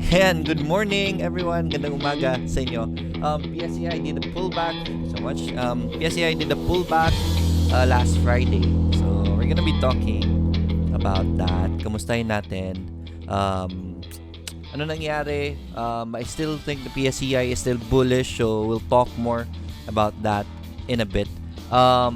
And good morning, everyone. Gandang umaga sa inyo. PSEI did a pullback. Thank you so much. PSEI did a pullback last Friday. So, we're gonna be talking about that. Kamustahin natin. Ano nangyari? I still think the PSEI is still bullish. So, we'll talk more about that in a bit. I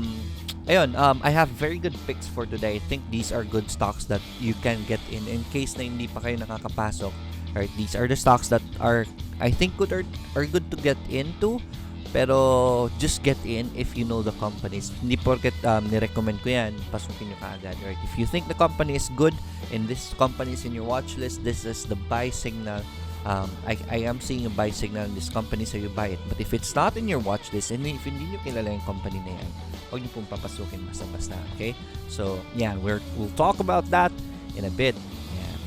have very good picks for today. I think these are good stocks that you can get in case na hindi pa kayo nakakapasok. Right, these are the stocks that are, I think, good are good to get into. Pero just get in if you know the companies. Hindi porket ni-recommend ko yan, pasukin nyo kaagad. Right? If you think the company is good and this company is in your watch list, this is the buy signal. I am seeing a buy signal in this company, so you buy it. But if it's not in your watch list and if hindi nyo kilala yung company na yan, huwag nyo pong papasukin basta-basta. Okay? So, yeah, we'll talk about that in a bit.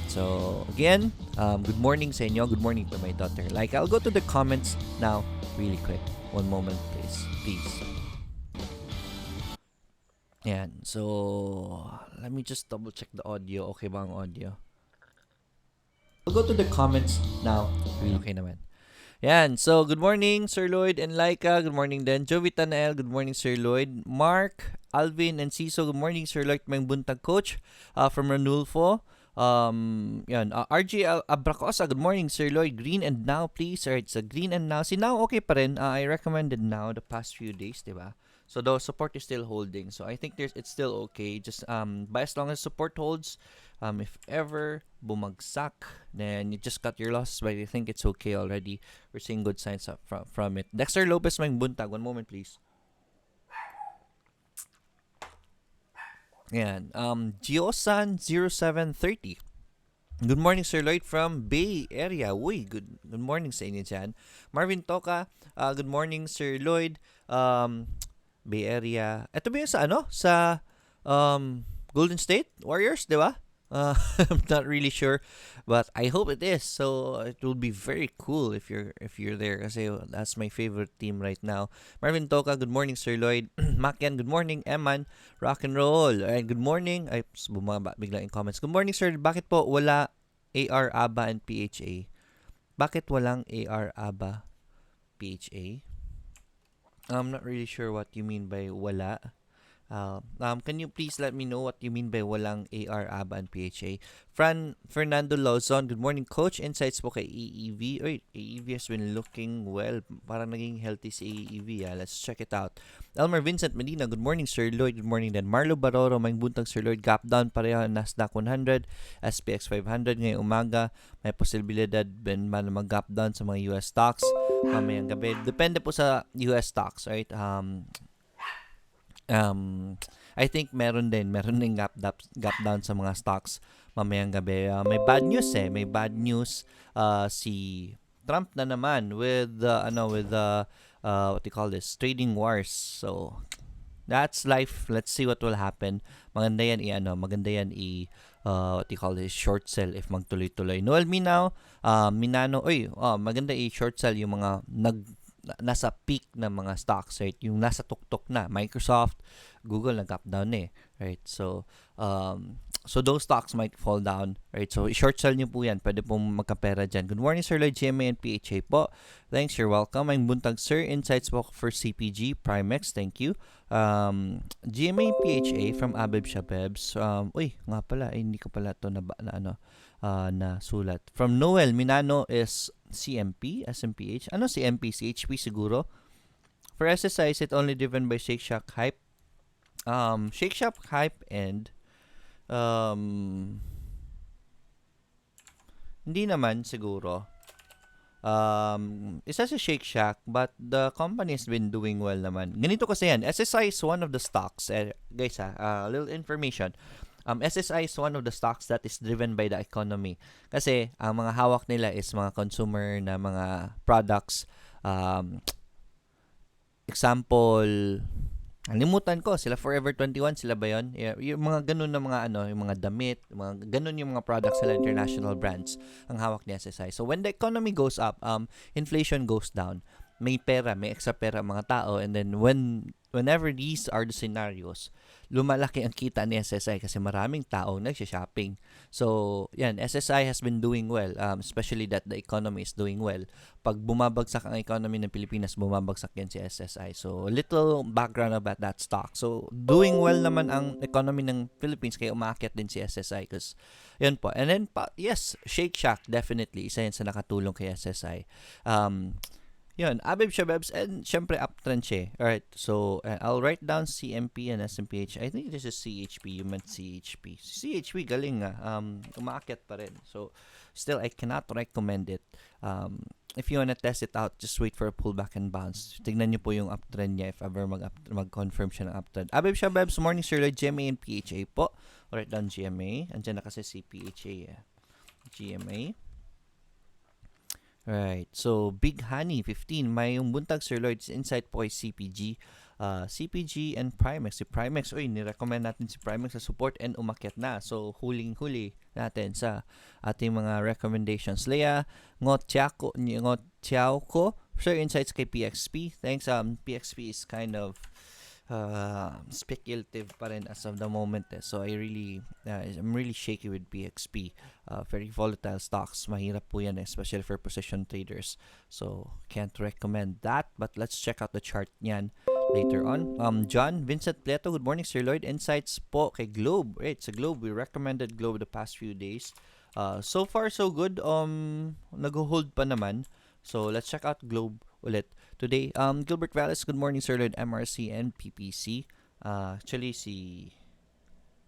So, again, good morning sa inyo. Good morning to my daughter. I'll go to the comments now really quick. One moment, please. Yan. So, let me just double check the audio. Okay ba ang audio? I'll go to the comments now. Really okay naman. Yan. So, good morning, Sir Lloyd and Laika. Good morning din. Jovi Tanael. Good morning, Sir Lloyd. Mark, Alvin, and Ciso. Good morning, Sir Lloyd. May buntag coach from Ranulfo. RG Abracosa, good morning, Sir Lloyd. Green and Now, please. Alright, so Green and Now. Si Now, okay pa rin. I recommended Now the past few days, diba? So, the support is still holding. So, I think it's still okay. Just, buy as long as support holds. If ever bumagsak, then you just cut your losses, but I think it's okay already. We're seeing good signs from it. Dexter Lopez, may buntag. One moment, please. Yan. Giosan0730. Good morning, Sir Lloyd from Bay Area. Uy, good morning sa inyo dyan. Marvin Toka, good morning, Sir Lloyd. Bay Area. Ito ba yung sa Golden State Warriors, di ba? I'm not really sure, but I hope it is. So it will be very cool if you're there, kasi that's my favorite team right now. Marvin Toka, good morning, Sir Lloyd. Makian, good morning. Eman, rock and roll. And good morning. Ay, bumaba bigla in comments. Good morning, sir. Bakit po wala AR, ABA, and PHA? Bakit walang AR, ABA, PHA? I'm not really sure what you mean by wala. Can you please let me know what you mean by walang AR, ABA, and PHA? Fernando Lozon, good morning, Coach. Insights po kay AEV. Oy, AEV has been looking well. Parang naging healthy si AEV. Let's check it out. Elmer Vincent Medina, good morning, Sir Lloyd. Good morning din. Marlo Baroro, may buntag, Sir Lloyd. Gap down pareho, Nasdaq 100, SPX 500. Ngayong umaga, may posibilidad din man mag-gap down sa mga US stocks. Mamayang gabi. Depende po sa US stocks, right? I think meron din gap down sa mga stocks mamayang gabi. May bad news May bad news si Trump na naman with what do you call this? Trading wars. So that's life. Let's see what will happen. Maganda yan what do you call this? Short sell if magtuloy-tuloy. Noel Minano, maganda short sell yung mga nasa peak ng mga stocks, right? Yung nasa tuktok na, Microsoft, Google nag-up down right? So those stocks might fall down, right? So short sell nyo po yan, pwede pong magkapera dyan. Good morning, Sir Lloyd, GMA and PHA po. Thanks, you're welcome. Ang buntag, Sir, insights po for CPG, Primex, thank you. GMA and PHA from Abib Shabebs. Nga pala, hindi ko pala to na sulat. From Noel Minano is CMP, SMPH. Ano CMP? CHP siguro. For SSI, is it only driven by Shake Shack hype? Shake Shack hype and hindi naman siguro. Isa si Shake Shack, but the company has been doing well naman. Ganito kasi yan. SSI is one of the stocks. Guys, a little information. SSI is one of the stocks that is driven by the economy. Kasi, ang mga hawak nila is mga consumer na mga products. Example, limutan ko, sila Forever 21, sila ba yun? Yung mga ganun na mga yung mga damit, ganun yung mga products sila, international brands, ang hawak ni SSI. So, when the economy goes up, inflation goes down. May extra pera mga tao, and then whenever these are the scenarios, lumalaki ang kita ni SSI kasi maraming tao nagsha-shopping. So, yan, SSI has been doing well, especially that the economy is doing well. Pag bumabagsak ang economy ng Pilipinas, bumabagsak yan si SSI. So, little background about that stock. So, doing well naman ang economy ng Philippines, kaya umakyat din si SSI. Because, yun po. And then, yes, Shake Shack, definitely. Isa yan sa nakatulong kay SSI. Yun, Abib Shabebs, and syempre uptrend siya. Alright, so I'll write down CMP and SMPH. I think this is CHP. You meant CHP. CHP, galing nga. Umaakyat pa rin. So, still, I cannot recommend it. If you wanna test it out, just wait for a pullback and bounce. Tignan nyo po yung uptrend niya if ever mag-confirm siya ng uptrend. Abib Shabebs, morning, Sir Lloyd, GMA and PHA po. I'll write down GMA. Andiyan na kasi si PHA. GMA. Right. So, Big Honey, 15. May yung buntag, Sir Lloyd's insight po ay CPG. CPG and Primex. Si Primex, nirecommend natin si Primex sa support and umakyat na. So, huling-huli natin sa ating mga recommendations. Leah Ngotchao ko. Sir, insights kay PXP. Thanks. PXP is kind of speculative pa rin as of the moment. So I'm really shaky with PXP. Very volatile stocks. Mahirap po yan, especially for position traders. So can't recommend that. But let's check out the chart niyan later on. John Vincent Pleto, good morning, Sir Lloyd. Insights po kay Globe. Right, sa Globe, we recommended Globe the past few days. So far so good. Nag-hold pa naman. So let's check out Globe ulit today. Gilbert Valles, good morning, Sir Lloyd. MRC and PPC. Actually, si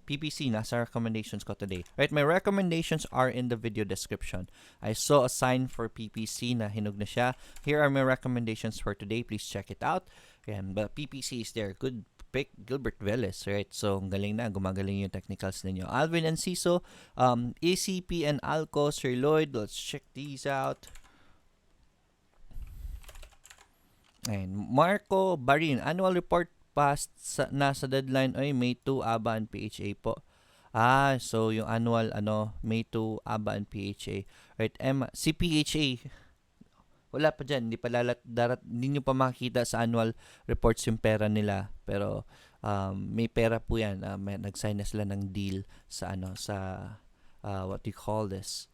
PPC nasa recommendations ko today. Right, my recommendations are in the video description. I saw a sign for PPC na hinog na siya. Here are my recommendations for today. Please check it out. Yan, but PPC is there. Good pick, Gilbert Velez, right? So, galing na. Gumagaling yung technicals ninyo. Alvin and Ciso, ACP and Alco, Sir Lloyd. Let's check these out. And Marco Barin, annual report passed nasa deadline ay May 2, ABA and PHA po. So yung annual May 2, ABA and PHA. Right, si PHA wala pa diyan, hindi niyo pa makita sa annual reports yung pera nila, pero may pera po yan. Nag-sign na sila ng deal sa what do you call this?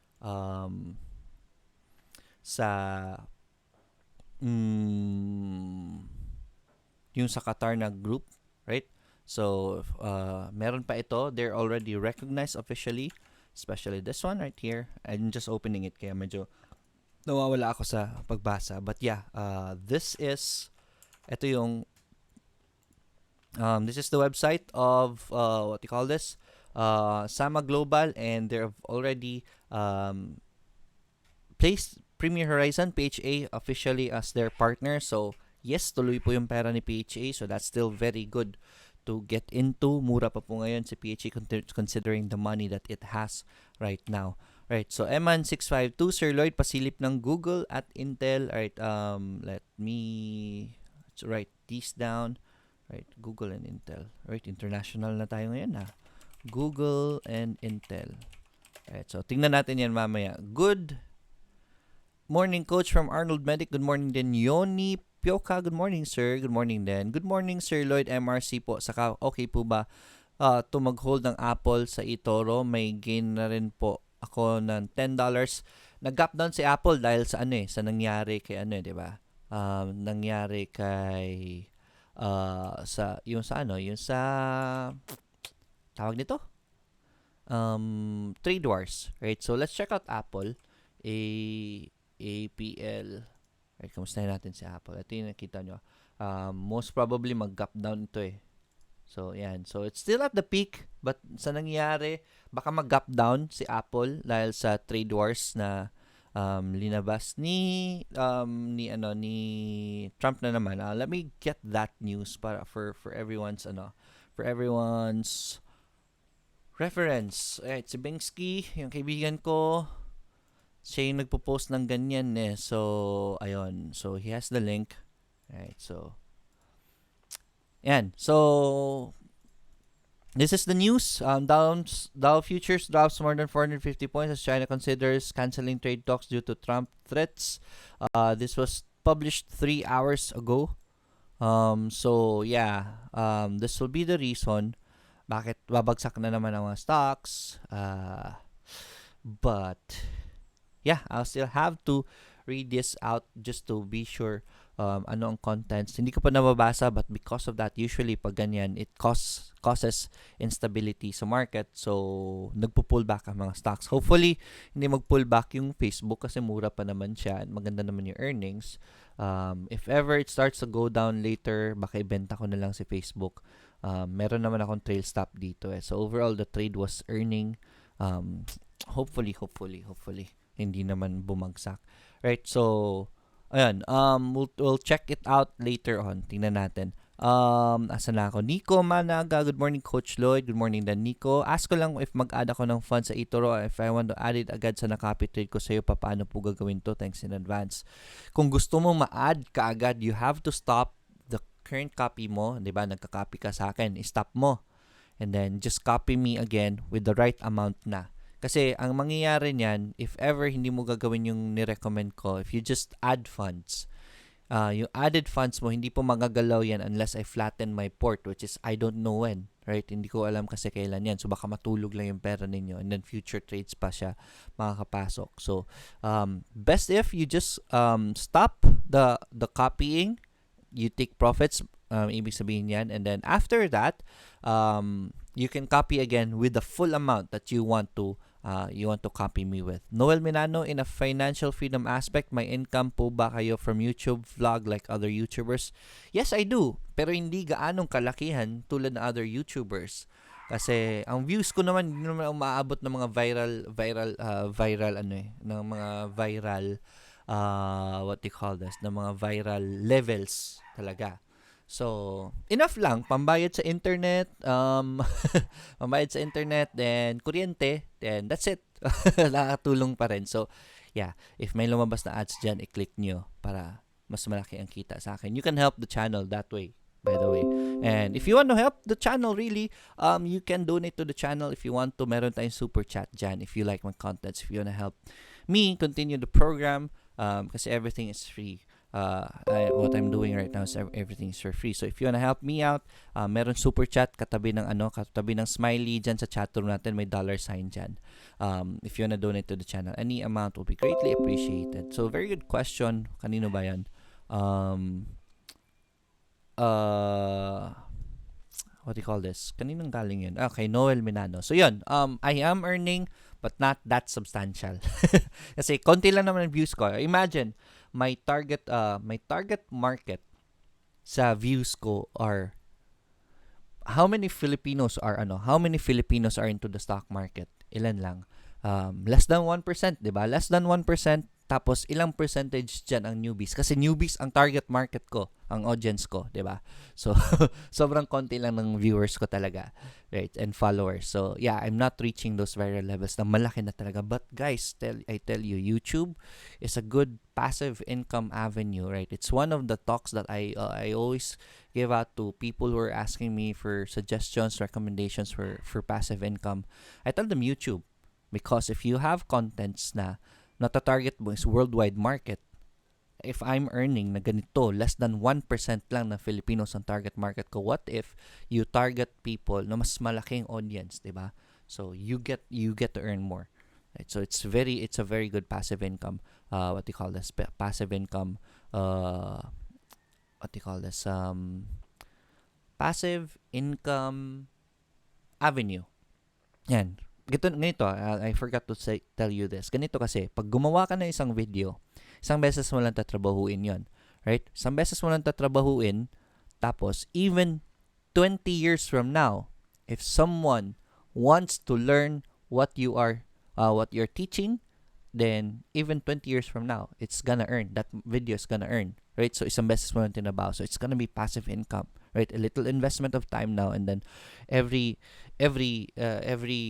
Yung sa Qatar na group, right? So, meron pa ito. They're already recognized officially, especially this one right here. I'm just opening it kaya medyo nawawala ako sa pagbasa. But yeah, ito yung, this is the website of, what do you call this? Sama Global, and they've already placed Premier Horizon, PHA, officially as their partner. So, yes, tuloy po yung pera ni PHA. So, that's still very good to get into. Mura pa po ngayon si PHA considering the money that it has right now. Right, so Eman 652, Sir Lloyd, pasilip ng Google at Intel. Alright, let me write these down. Right, Google and Intel. Right, international na tayo ngayon na. Google and Intel. Alright, so tingnan natin yan mamaya. Good morning, Coach from Arnold Medic. Good morning din, Yoni Pioka. Good morning, sir. Good morning din. Good morning, Sir Lloyd, MRC po. Saka, okay po ba to mag-hold ng Apple sa eToro? May gain na rin po ako ng $10. Nag-gap down si Apple dahil sa sa nangyari kay di ba? Nangyari kay yung sa tawag nito? Trade wars, right? So let's check out Apple. APL. Right, kamustahin natin si Apple. Ito yung nakita nyo. Most probably mag-gap down ito So, yan. So, it's still at the peak. But sa nangyari, baka mag-gap down si Apple dahil sa trade wars na linabas ni Trump na naman. Let me get that news para for everyone's reference. Alright, si Bingsky, yung kaibigan ko, siya yung nagpo-post ng ganyan So, ayun. So, he has the link. Alright, so yan. So, this is the news. Dow futures drops more than 450 points as China considers canceling trade talks due to Trump threats. This was published 3 hours ago. So, yeah. This will be the reason bakit babagsak na naman ang mga stocks. But, yeah, I'll still have to read this out just to be sure ano ang contents. Hindi ko pa nababasa, but because of that, usually pag ganyan, it causes instability sa market. So, nagpo-pull back ang mga stocks. Hopefully, hindi mag-pull back yung Facebook kasi mura pa naman siya and maganda naman yung earnings. If ever it starts to go down later, baka ibenta ko na lang si Facebook. Meron naman akong trail stop dito So, overall, the trade was earning. Hopefully, hindi naman bumagsak. Right, so, ayan, we'll check it out later on. Tingnan natin. Asan na ako? Nico Managa, good morning, Coach Lloyd. Good morning din, Nico. Ask ko lang if mag-add ako ng funds sa eToro. If I want to add it agad sa nakapit trade ko sa'yo, paano po gagawin to? Thanks in advance. Kung gusto mo ma-add ka agad, you have to stop the current copy mo. Diba, nagka-copy ka sa akin. I-stop mo. And then, just copy me again with the right amount na. Kasi, ang mangyayari niyan, if ever hindi mo gagawin yung nirecommend ko, if you just add funds, yung added funds mo, hindi po magagalaw yan unless I flatten my port, which is, I don't know when, right? Hindi ko alam kasi kailan yan. So, baka matulog lang yung pera ninyo and then future trades pa siya makakapasok. So, best if you just stop the copying, you take profits, ibig sabihin yan, and then after that, you can copy again with the full amount that you want to copy me with. Noel Minano, in a financial freedom aspect, may income po ba kayo from YouTube vlog like other YouTubers? Yes, I do. Pero hindi gaanong kalakihan tulad ng other YouTubers. Kasi ang views ko naman hindi naman umaabot ng mga what do you call this? Ng mga viral levels talaga. So, enough lang. Pambayad sa internet, then kuryente, then that's it. Nakatulong pa rin. So, yeah, if may lumabas na ads dyan, i-click nyo para mas malaki ang kita sa akin. You can help the channel that way, by the way. And if you want to help the channel really, you can donate to the channel if you want to. Meron tayong super chat dyan if you like my contents. If you want to help me continue the program, kasi everything is free. What I'm doing right now is everything is for free. So if you wanna help me out, meron super chat katabi ng smiley dyan sa chat room natin, may $sign dyan. If you wanna donate to the channel, any amount will be greatly appreciated. So very good question. Kanino ba yan? what do you call this? Kaninang galing yun? Okay, Noel Minano. So yun, I am earning but not that substantial. Kasi konti lang naman ang views ko. Imagine, my target market sa views ko are how many Filipinos are into the stock market? Ilan lang? Less than 1%, 'di ba? Less than 1%, tapos ilang percentage diyan ang newbies? Kasi newbies ang target market ko, ang audience ko, 'di ba? So sobrang konti lang ng viewers ko talaga, right? And followers. So yeah, I'm not reaching those viral levels na malaki na talaga. But guys, I tell you, YouTube is a good passive income avenue, right? It's one of the talks that I always give out to people who are asking me for suggestions, recommendations for passive income. I tell them YouTube, because if you have contents na nata-target mo is worldwide market, if I'm earning na ganito, less than 1% lang ng Filipinos ang target market ko, what if you target people na mas malaking audience, 'di ba? So you get to earn more. Right? So it's a very good passive income. What do you call this? Passive income. What do you call this? Passive income avenue. Yan. Ganito, I forgot to tell you this. Ganito kasi, pag gumawa ka ng isang video, isang beses mo lang tatrabahuin yon, right? Isang beses mo lang tatrabahuin, tapos even 20 years from now, if someone wants to learn what you're teaching, then even 20 years from now, it's gonna earn. That video is gonna earn, right? So isang beses mo lang tinabaho. So it's gonna be passive income, right? A little investment of time now, and then every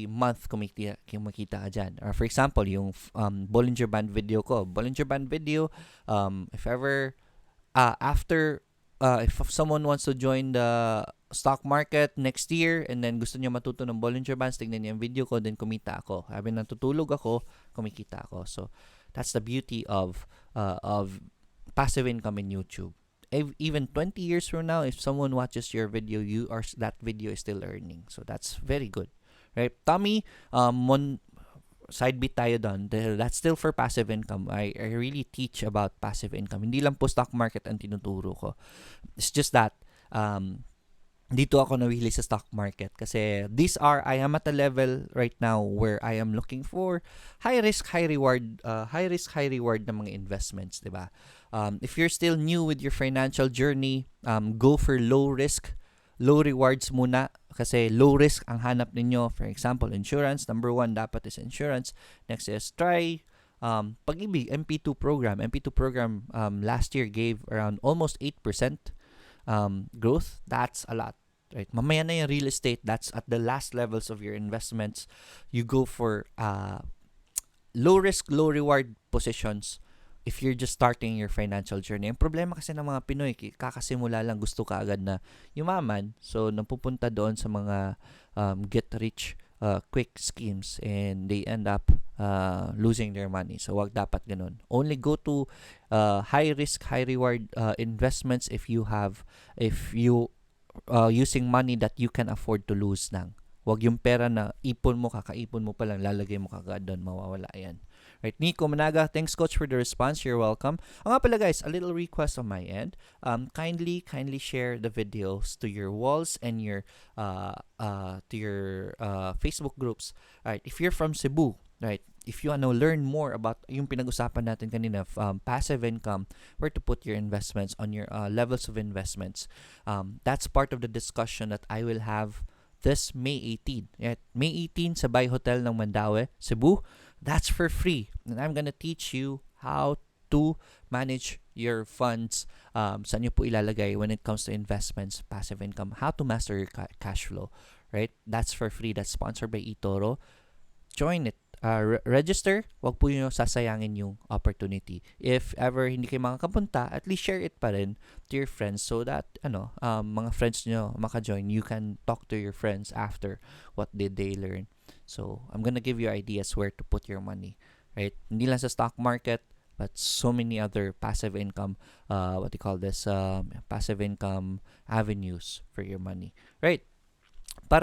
month kumikita ka dyan. Or for example, yung Bollinger Band video ko. Bollinger Band video, if ever, if someone wants to join the stock market next year and then gusto niya matuto ng Bollinger Bands, tignan niya yung video ko, then kumita ako. Habang natutulog ako, kumikita ako. So, that's the beauty of passive income in YouTube. Even 20 years from now, if someone watches your video, that video is still earning. So that's very good, right? Tommy, side bit tayo doon. That's still for passive income. I really teach about passive income. Hindi lang po stock market ang tinuturo ko. It's just that dito ako nawili sa stock market kasi I am at a level right now where I am looking for high risk, high reward na mga investments, 'di ba? If you're still new with your financial journey, go for low risk, low rewards muna kasi low risk ang hanap ninyo. For example, insurance, number 1 dapat is insurance. Next is try Pag-ibig MP2 program. MP2 program last year gave around almost 8% growth. That's a lot. Right? Mamaya na yung real estate, that's at the last levels of your investments. You go for low risk, low reward positions if you're just starting your financial journey. Ang problema kasi ng mga Pinoy, kakasimula lang, gusto ka agad na yumaman. So, napupunta doon sa mga get rich quick schemes and they end up losing their money. So, wag dapat ganun. Only go to high risk, high reward investments if you using money that you can afford to lose lang. Wag yung pera na ipon mo, kakaipon mo pa lang, lalagay mo kagad doon, mawawala yan. Right, Nico Managa, thanks coach for the response. You're welcome. Nga pala guys, a little request on my end. Kindly share the videos to your walls and your Facebook groups. Right, if you're from Cebu, right, if you want to learn more about yung pinag-usapan natin kanina, passive income, where to put your investments on your levels of investments, that's part of the discussion that I will have this May 18. Right? May 18 sa Bay Hotel ng Mandaue, Cebu. That's for free. And I'm gonna teach you how to manage your funds. Saan nyo po ilalagay when it comes to investments, passive income, how to master your cash flow. Right? That's for free. That's sponsored by eToro. Join it. Register. Wag po nyo sasayangin yung opportunity. If ever hindi kayo makakapunta, at least share it pa rin to your friends so that mga friends nyo maka-join. You can talk to your friends after what did they learn. So, I'm gonna give you ideas where to put your money. Right? Hindi lang sa stock market, but so many other passive income, passive income avenues for your money. Right? what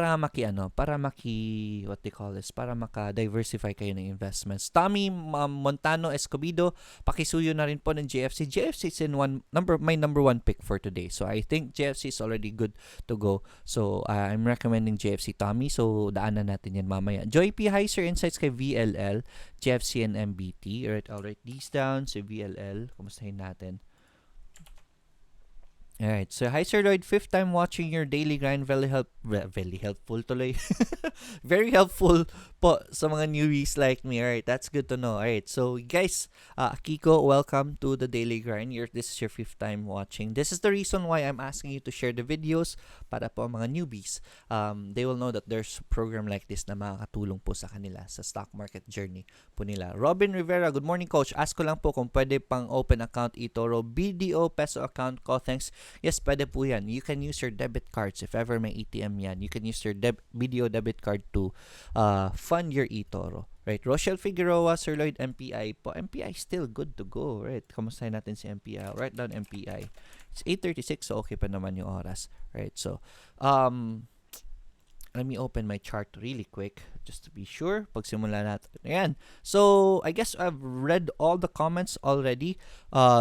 they call this, para maka-diversify kayo ng investments. Tommy Montano Escobedo, pakisuyo na rin po ng JFC. JFC is my number one pick for today. So I think JFC is already good to go. So I'm recommending JFC, Tommy. So daanan natin yan mamaya. Joy P. Hi sir, insights kay VLL, JFC and MBT. Alright, I'll write these down. So VLL, kumustahin natin. Alright, so hi Sir Lloyd, 5th time watching your daily grind, very helpful tuloy. Very helpful po sa mga newbies like me. Alright, that's good to know. Alright, so guys, Kiko, welcome to the daily grind. This is your 5th time watching. This is the reason why I'm asking you to share the videos para po mga newbies. They will know that there's a program like this na makakatulong po sa kanila sa stock market journey po nila. Robin Rivera, good morning coach. Ask ko lang po kung pwede pang open account eToro, BDO peso account ko. Thanks. Yes, pwede po yan. You can use your debit cards if ever may ATM yan. You can use your BDO debit card to fund your eToro. Right? Rochelle Figueroa, Sir Lloyd, MPI po. MPI still good to go. Right? Kamustahin natin si MPI. I'll write down MPI. It's 8:36, so okay pa naman yung oras. Right? So, let me open my chart really quick just to be sure. Pagsimula natin. Ayan. So, I guess I've read all the comments already.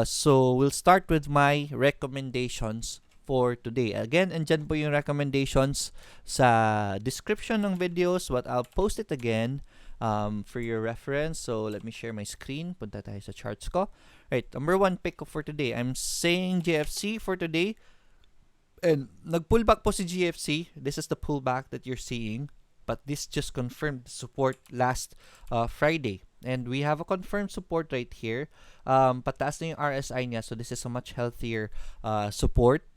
So, we'll start with my recommendations for today. Again, andyan po yung recommendations sa description ng videos, but I'll post it again for your reference. So, let me share my screen. Punta tayo sa charts ko. Right, number one pick for today. I'm saying JFC for today. And nag-pullback po si GFC. This is the pullback that you're seeing. But this just confirmed support last Friday. And we have a confirmed support right here. Pataas na yung RSI niya. So this is a much healthier support.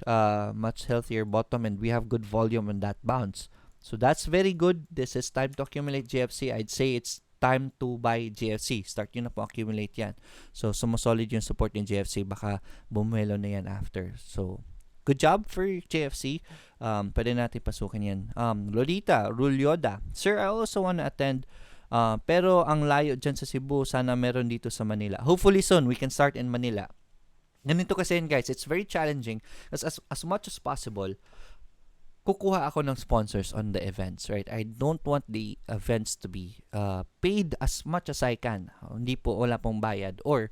Much healthier bottom. And we have good volume on that bounce. So that's very good. This is time to accumulate GFC. I'd say it's time to buy GFC. Start nyo na po accumulate yan. So sumusolid yung support ng GFC. Baka bumuelo na yan after. So good job for JFC. Pwede natin pasukin yan. Lolita, Rulyoda. Sir, I also want to attend. Pero ang layo dyan sa Cebu, sana meron dito sa Manila. Hopefully soon, we can start in Manila. Ganito kasi yun guys, it's very challenging. As much as possible, kukuha ako ng sponsors on the events, right? I don't want the events to be paid as much as I can. Hindi po, wala pong bayad. Or,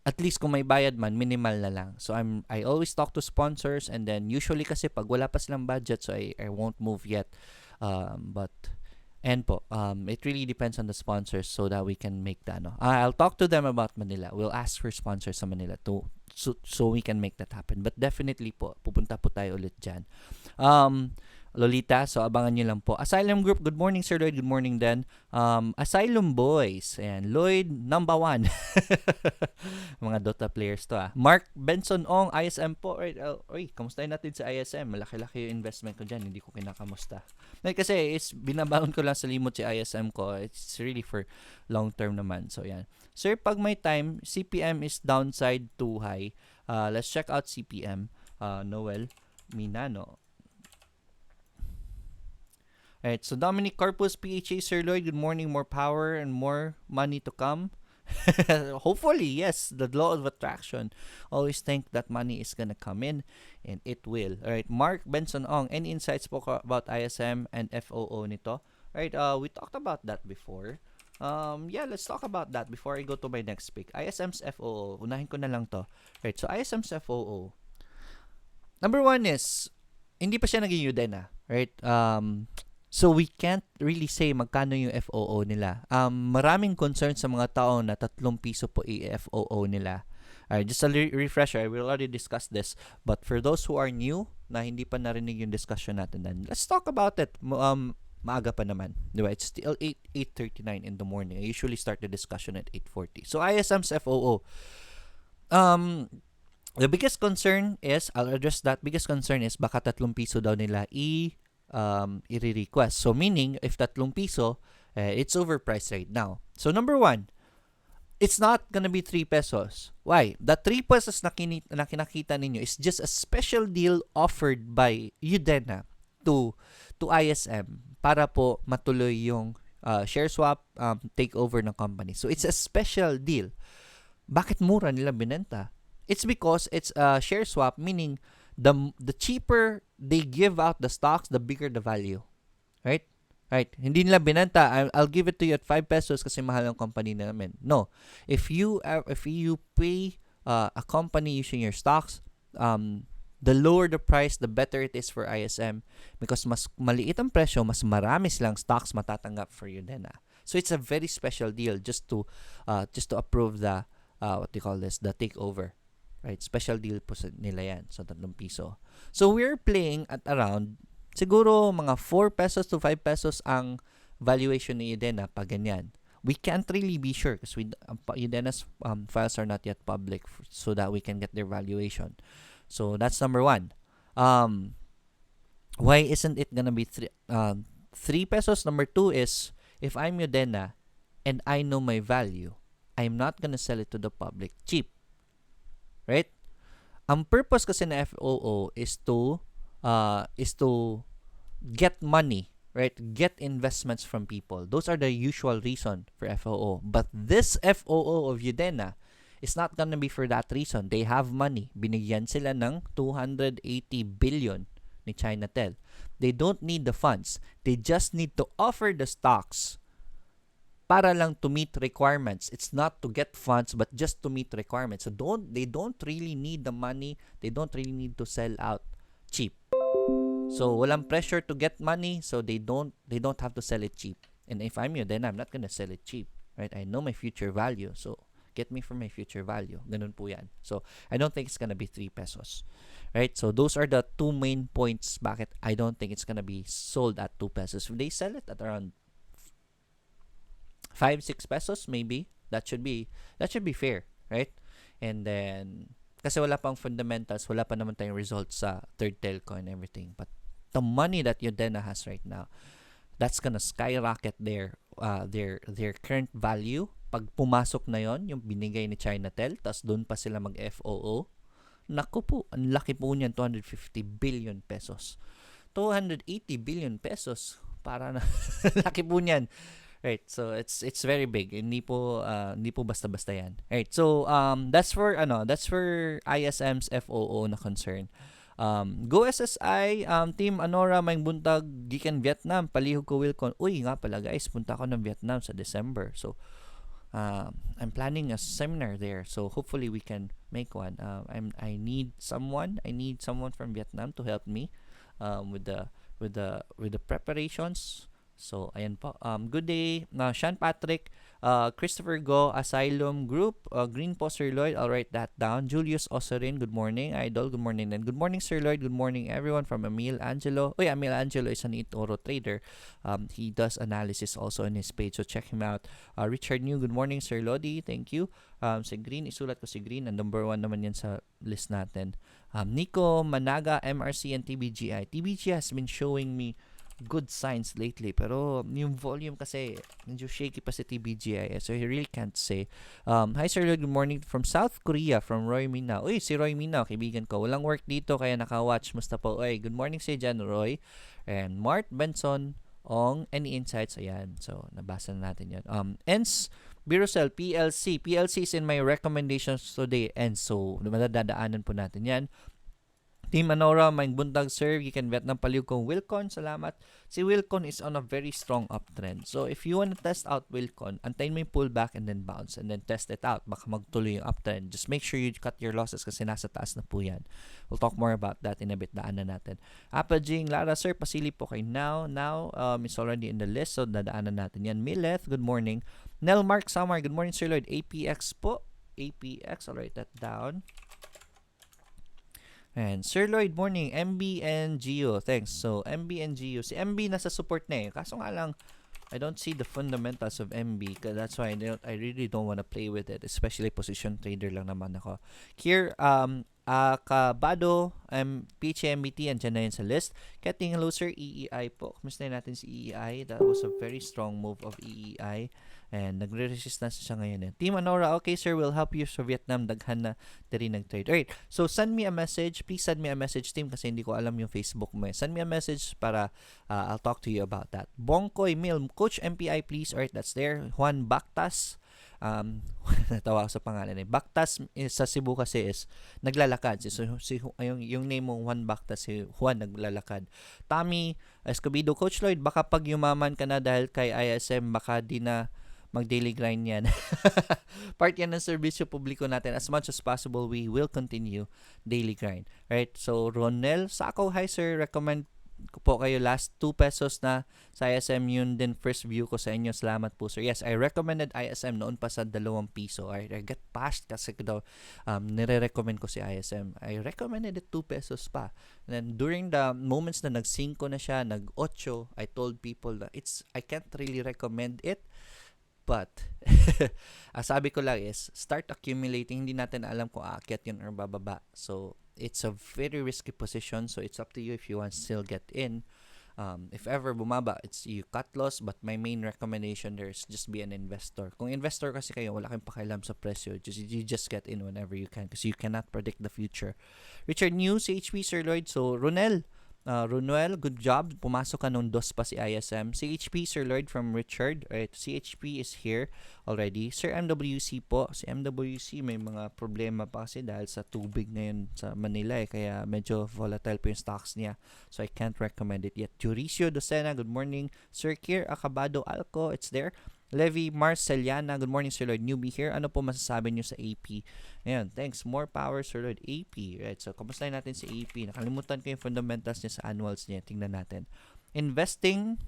at least kung may bayad man, minimal na lang. So I always talk to sponsors, and then usually kasi pag wala pa silang budget, so I won't move yet. It really depends on the sponsors so that we can make that. I'll talk to them about Manila. We'll ask for sponsors sa Manila so we can make that happen. But definitely po, pupunta po tayo ulit dyan. Lolita, so abangan nyo lang po. Asylum Group, good morning Sir Lloyd, good morning din. Asylum Boys, ayan, Lloyd, number 1. Mga Dota players to Mark Benson Ong, ISM po. Right, kamustahin natin sa ISM. Malaki-laki yung investment ko dyan, hindi ko kinakamusta. Kasi binabaon ko lang sa limot si ISM ko. It's really for long term naman. So yan. Sir, pag may time, CPM is downside too high. Let's check out CPM. Noel Minano. Alright, so Dominic Corpus, PHA, Sir Lloyd, good morning. More power and more money to come. Hopefully, yes. The law of attraction. Always think that money is gonna come in, and it will. Alright, Mark Benson Ong, any insights po about ISM and FOO nito? Alright, we talked about that before. Let's talk about that before I go to my next pick. ISM's FOO. Unahin ko na lang to. Alright, so ISM's FOO. Number one is, hindi pa siya naging Udena. Right? So we can't really say magkano yung FOO nila. Maraming concern sa mga tao na 3 piso po i-FOO nila. Just a refresher, I will already discuss this. But for those who are new, na hindi pa narinig yung discussion natin, then let's talk about it. Maaga pa naman. Diba? It's still 8:39 in the morning. I usually start the discussion at 8:40. So ISM's FOO. The biggest concern is, I'll address that. Biggest concern is baka 3 piso daw nila i-request. So meaning, if 3 piso, it's overpriced right now. So number 1, it's not gonna be 3 pesos. Why? The 3 pesos na kinakita ninyo is just a special deal offered by Udena to ISM para po matuloy yung share swap takeover ng company. So it's a special deal. Bakit mura nila binenta? It's because it's a share swap, meaning the cheaper they give out the stocks, the bigger the value. Right? Right. Hindi nila binenta, I'll give it to you at 5 pesos kasi mahal ang company namin. No. If you pay a company using your stocks, the lower the price, the better it is for ISM because mas maliit ang presyo, mas marami silang stocks matatanggap for you din. So it's a very special deal just to approve the what do you call this, the takeover. Right? Special deal po nila yan. So 3 piso. So we're playing at around siguro mga 4 pesos to 5 pesos ang valuation ni Edena pag ganyan. We can't really be sure because Edena's files are not yet public so that we can get their valuation. So that's number 1. Why isn't it gonna be 3 pesos? Number 2 is if I'm Edena and I know my value, I'm not gonna sell it to the public cheap. Right? Ang purpose kasi na FOO is to get money, right? Get investments from people. Those are the usual reason for FOO. But this FOO of Edena is not gonna be for that reason. They have money. Binigyan sila ng 280 billion ni Chinatel. They don't need the funds. They just need to offer the stocks para lang to meet requirements. It's not to get funds but just to meet requirements. So they don't really need the money. They don't really need to sell out cheap. So walang pressure to get money, so they don't have to sell it cheap. And if I'm you, then I'm not gonna sell it cheap, right? I know my future value, so get me for my future value. Ganun po yan. So I don't think it's gonna be 3 pesos, right? So those are the 2 main points bakit I don't think it's gonna be sold at 2 pesos. If they sell it at around 5-6 pesos, maybe that should be fair, right? And then kasi wala pang fundamentals, wala pa naman tayong results sa third telco and everything. But the money that Edena has right now, that's gonna skyrocket their current value. Pag pumasok na yon, yung binigay ni Chinatel, tas doon pa sila mag-FOO, naku po, ang laki po niyan, 250 billion pesos. 280 billion pesos, para na, laki po niyan. Right, so it's very big. Hindi po basta-basta 'yan. Right. So that's for ISM's FOO na concern. Go SSI, Team Anora may buntag gikan Vietnam, palihog ko Wilcon. Uy, nga pala guys, punta ako ng Vietnam sa December. So I'm planning a seminar there. So hopefully we can make one. I need someone from Vietnam to help me with the preparations. So, ayan po. Good day. Sean Patrick, Christopher Go, Asylum Group, Green po, Sir Lloyd. I'll write that down. Julius Osorin, good morning. Idol, good morning. And good morning, Sir Lloyd. Good morning, everyone. From Emil Angelo. Emil Angelo is an eToro trader. He does analysis also on his page. So, check him out. Richard New, good morning, Sir Lodi. Thank you. Si Green, isulat ko si Green. And number 1 naman yan sa list natin. Nico, Managa, MRC, and TBGI. TBGI has been showing me good signs lately, pero yung volume kasi medyo shaky pa sa TBGI, so I really can't say. Hi Sir Lloyd, good morning from South Korea, from Roy Minao. Uy, si Roy Minao, kaibigan ko. Walang work dito kaya naka-watch. Musta po? Uy, good morning sa dyan, Roy. And Mart Benson, Ong, any insights? Ayan, so nabasa na natin yan. Ens Birosel, PLC is in my recommendations today, and so madadaanan po natin yan. Team Anora, may buntag sir, you can bet ng paliw kong Wilcon, salamat. Si Wilcon is on a very strong uptrend. So if you want to test out Wilcon, antayin mo yung pullback and then bounce and then test it out. Baka magtuloy yung uptrend. Just make sure you cut your losses kasi nasa taas na po yan. We'll talk more about that in a bit, daanan natin. Apajing, Lara sir, pasili po kay Now, it's already in the list, so dadaanan natin yan. Mileth, good morning. Nel Mark Samar, good morning Sir Lloyd. APX po. APX, I'll write that down. And Sir Lloyd, morning. MB and Gio, thanks. So, MB and Gio. Si MB nasa support na eh. Kaso nga lang, I don't see the fundamentals of MB. That's why I really don't want to play with it. Especially position trader lang naman ako. Here, Kabado, PHMBT, andyan na yun sa list. Ketting, hello sir, EEI po. Kumusta natin si EEI? That was a very strong move of EEI. And nagre-resist na siya ngayon eh. Team Anora, okay sir, we'll help you sa Vietnam. Daghan na diri nag-trade. Alright, so send me a message. Please send me a message, team, kasi hindi ko alam yung Facebook mo. Send me a message para I'll talk to you about that. Bongkoy Mil, Coach MPI please. Alright, that's there. Juan Bactas. natawa ako sa pangalan eh. Baktas sa Cebu kasi is naglalakad. Yung name mo Juan Baktas, si Juan naglalakad. Tommy Escobedo, Coach Lloyd, baka pag yumaman ka na dahil kay ISM, baka di na mag-daily grind yan. Part yan ng serbisyo publiko natin. As much as possible, we will continue daily grind. Right? So, Ronel Sako, hi sir, recommend ko po kayo last 2 pesos na sa ISM, yun din first view ko sa inyo. Salamat po sir. Yes, I recommended ISM noon pa sa 2 piso. I got past kasi daw nire-recommend ko si ISM. I recommended it 2 pesos pa. And then during the moments na nag-5 na siya, nag-8, I told people that I can't really recommend it. But, sabi ko lang is, start accumulating. Hindi natin alam kung aakyat yun or bababa. So, it's a very risky position. So, it's up to you if you want to still get in. If ever bumaba, it's you cut loss. But my main recommendation there is just be an investor. Kung investor kasi kayo, wala kayong pakialam sa presyo. You just get in whenever you can because you cannot predict the future. Richard New, CHP, Sir Lloyd. So, Runuel, good job. Pumasok ka nung 2 pa si ISM. CHP, Sir Lloyd from Richard. Right, CHP is here already. Sir MWC po. Si MWC may mga problema pa kasi dahil sa tubig ngayon sa Manila kaya medyo volatile po yung stocks niya. So I can't recommend it yet. Juricio Docena, good morning. Sir Kier Acabado Alco, it's there. Levi Marceliana, good morning Sir Lloyd, newbie here. Ano po masasabi niyo sa AP? Ayan, thanks. More power Sir Lloyd. AP, right? So, kamustahin natin si AP. Nakalimutan ko yung fundamentals niya sa annuals niya. Tingnan natin. Investing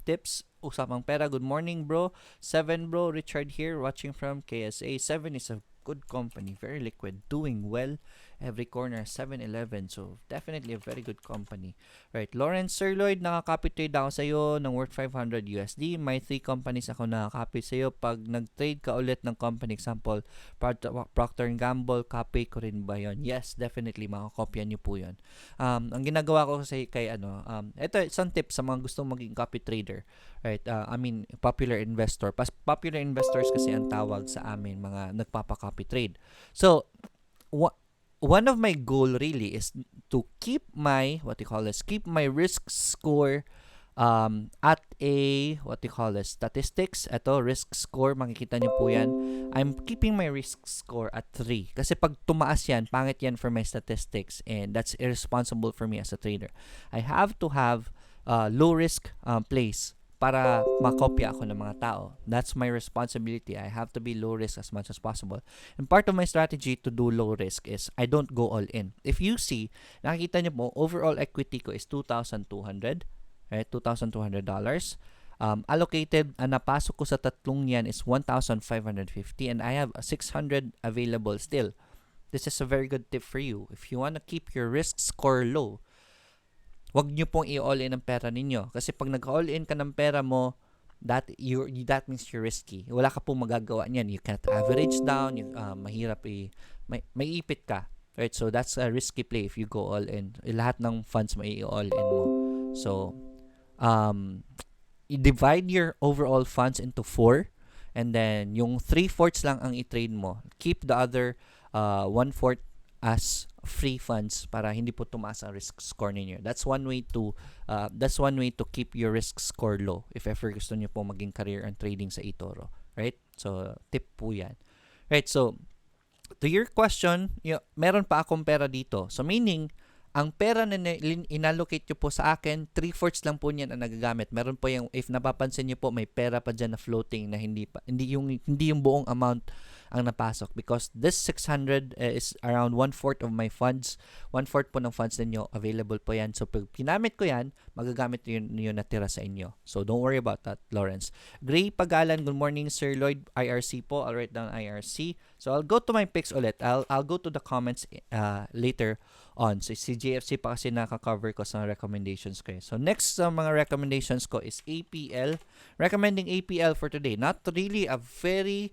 tips, usapang pera. Good morning bro. 7 bro, Richard here, watching from KSA. 7 is a good company, very liquid, doing well. Every corner, 7-Eleven. So, definitely a very good company. Right. Lawrence, Sir Lloyd, nakaka-copy trade ako sa'yo ng worth 500 USD. May 3 companies ako nakaka-copy sa'yo. Pag nag-trade ka ulit ng company, example, Procter & Gamble, copy ko rin ba yun? Yes, definitely. Makakopyan nyo po yun. Ang ginagawa ko kasi kay ito, isang tip sa mga gustong maging copy trader. Right. Popular investor. Popular investors kasi ang tawag sa amin, mga nagpapa-copy trade. So, one of my goal really is to keep my risk score at a statistics. Ito, risk score, makikita niyo po yan. I'm keeping my risk score at 3 kasi pag tumaas yan, pangit yan for my statistics and that's irresponsible for me as a trader. I have to have low risk plays para makopya ako ng mga tao. That's my responsibility. I have to be low risk as much as possible. And part of my strategy to do low risk is I don't go all in. If you see, nakikita niyo po, overall equity ko is $2,200. Right? $2,200. Allocated, napasok ko sa tatlong yan is 1,550 and I have 600 available still. This is a very good tip for you. If you want to keep your risk score low, wag nyo pong i-all-in ang pera ninyo. Kasi pag nag-all-in ka ng pera mo, that means you're risky. Wala ka pong magagawa niyan. You can't average down. Mahirap may ipit ka. Right? So, that's a risky play if you go all-in. Lahat ng funds may i-all-in mo. So, i-divide your overall funds into 4 and then yung 3/4 lang ang i-trade mo. Keep the other 1/4 as free funds para hindi po tumaas ang risk score ninyo. That's one way to keep your risk score low if ever gusto niyo po maging career and trading sa eToro, right? So tip po 'yan. Right, so to your question, meron pa akong pera dito. So meaning ang pera na inallocate nyo po sa akin, 3/4 lang po niyan ang nagagamit. Meron po yung, if napapansin nyo po, may pera pa dyan na floating na hindi yung buong amount ang napasok because this 600 is around 1/4 of my funds. 1/4 po ng funds ninyo available po yan. So pag ginamit ko yan, magagamit yun natira sa inyo. So don't worry about that, Lawrence. Gray Pagalan, good morning Sir Lloyd. IRC po, I'll write down IRC. So I'll go to my picks ulit. I'll go to the comments later on. So si JFC pa kasi naka-cover ko sa recommendations ko. So next sa mga recommendations ko is APL. Recommending APL for today. Not really a very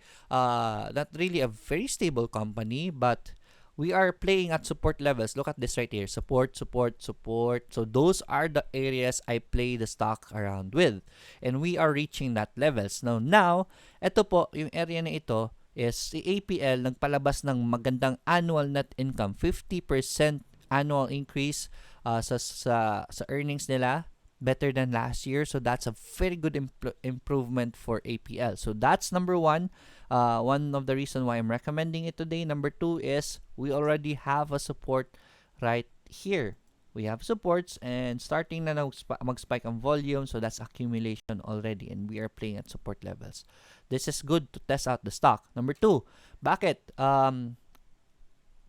stable company, but we are playing at support levels. Look at this right here. Support. So those are the areas I play the stock around with. And we are reaching that levels. Now, ito po, yung area na ito is si APL nagpalabas ng magandang annual net income. 50% annual increase sa earnings nila. better than last year. So that's a very good improvement for APL. So that's number one. One of the reasons why I'm recommending it today. Number two is we already have a support right here. We have supports and starting na mag-spike ang volume. So that's accumulation already and we are playing at support levels. This is good to test out the stock. Number two, bakit?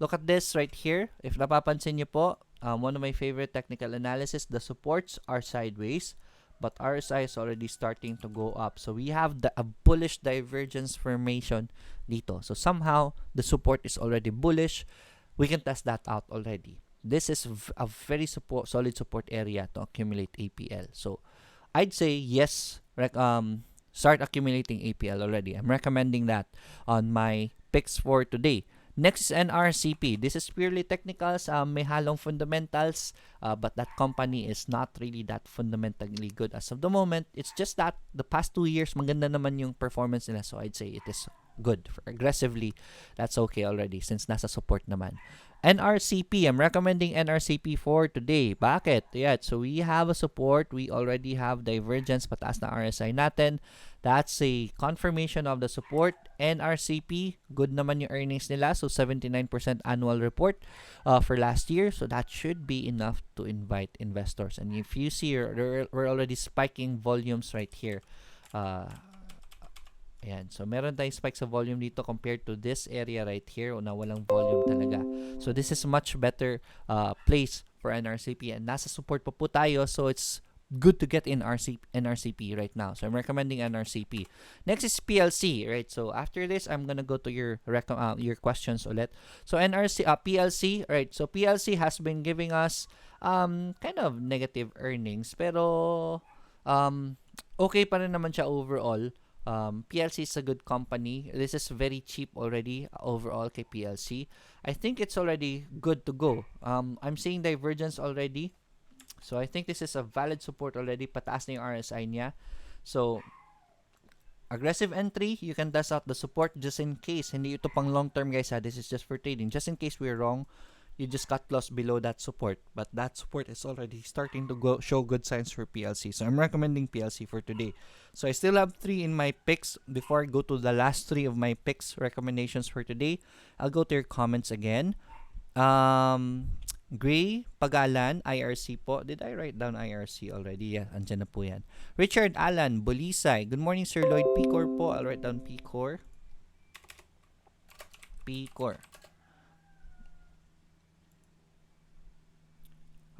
Look at this right here. If napapansin nyo po, one of my favorite technical analysis, the supports are sideways, but RSI is already starting to go up. So we have a bullish divergence formation dito. So somehow, the support is already bullish. We can test that out already. This is a very solid support area to accumulate APL. So I'd say yes, start accumulating APL already. I'm recommending that on my picks for today. Next is NRCP. This is purely technicals. May halong fundamentals, but that company is not really that fundamentally good as of the moment. It's just that the past 2 years, maganda naman yung performance nila. So I'd say it is good. For aggressively, that's okay already since nasa support naman. NRCP. I'm recommending NRCP for today. Bakit? Yeah, so we have a support. We already have divergence. Pataas na RSI natin. That's a confirmation of the support. NRCP, good naman yung earnings nila. So 79% annual report for last year. So that should be enough to invite investors. And if you see, we're already spiking volumes right here. Ayan. So, meron tayong spike sa volume dito compared to this area right here na walang volume talaga. So, this is much better place for NRCP. And nasa support pa po tayo. So, it's good to get in NRCP right now. So, I'm recommending NRCP. Next is PLC, right? So, after this, I'm gonna go to your questions ulit. So, PLC, right? So, PLC has been giving us kind of negative earnings. Pero, okay pa rin naman siya overall. PLC is a good company. This is very cheap already overall kay PLC. I think it's already good to go. I'm seeing divergence already. So I think this is a valid support already. Pataas na yung RSI niya. So aggressive entry, you can test out the support just in case. Hindi ito pang long term guys ha. This is just for trading. Just in case we're wrong, you just cut loss below that support. But that support is already starting to show good signs for PLC. So I'm recommending PLC for today. So I still have 3 in my picks. Before I go to the last 3 of my picks recommendations for today, I'll go to your comments again. Gray, Pagalan, IRC po. Did I write down IRC already? Yeah, andyan na po yan. Richard Alan, Bulisay. Good morning, Sir Lloyd. PCOR po. I'll write down PCOR. PCOR.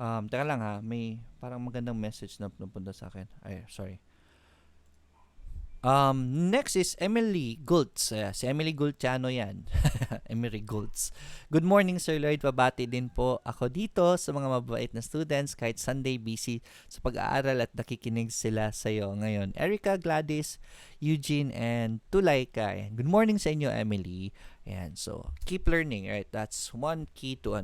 Teka lang ha. May parang magandang message na napunta sa akin. Ay, sorry. Next is Emily Gultz. Si Emily Gultiano yan. Emily Gultz. Good morning, Sir Lloyd. Pabati din po ako dito sa mga mabait na students kahit Sunday busy sa pag-aaral at nakikinig sila sa iyo ngayon. Erica, Gladys, Eugene, and Tulayka. Good morning sa inyo, Emily. Ayan, so keep learning, right? That's one key to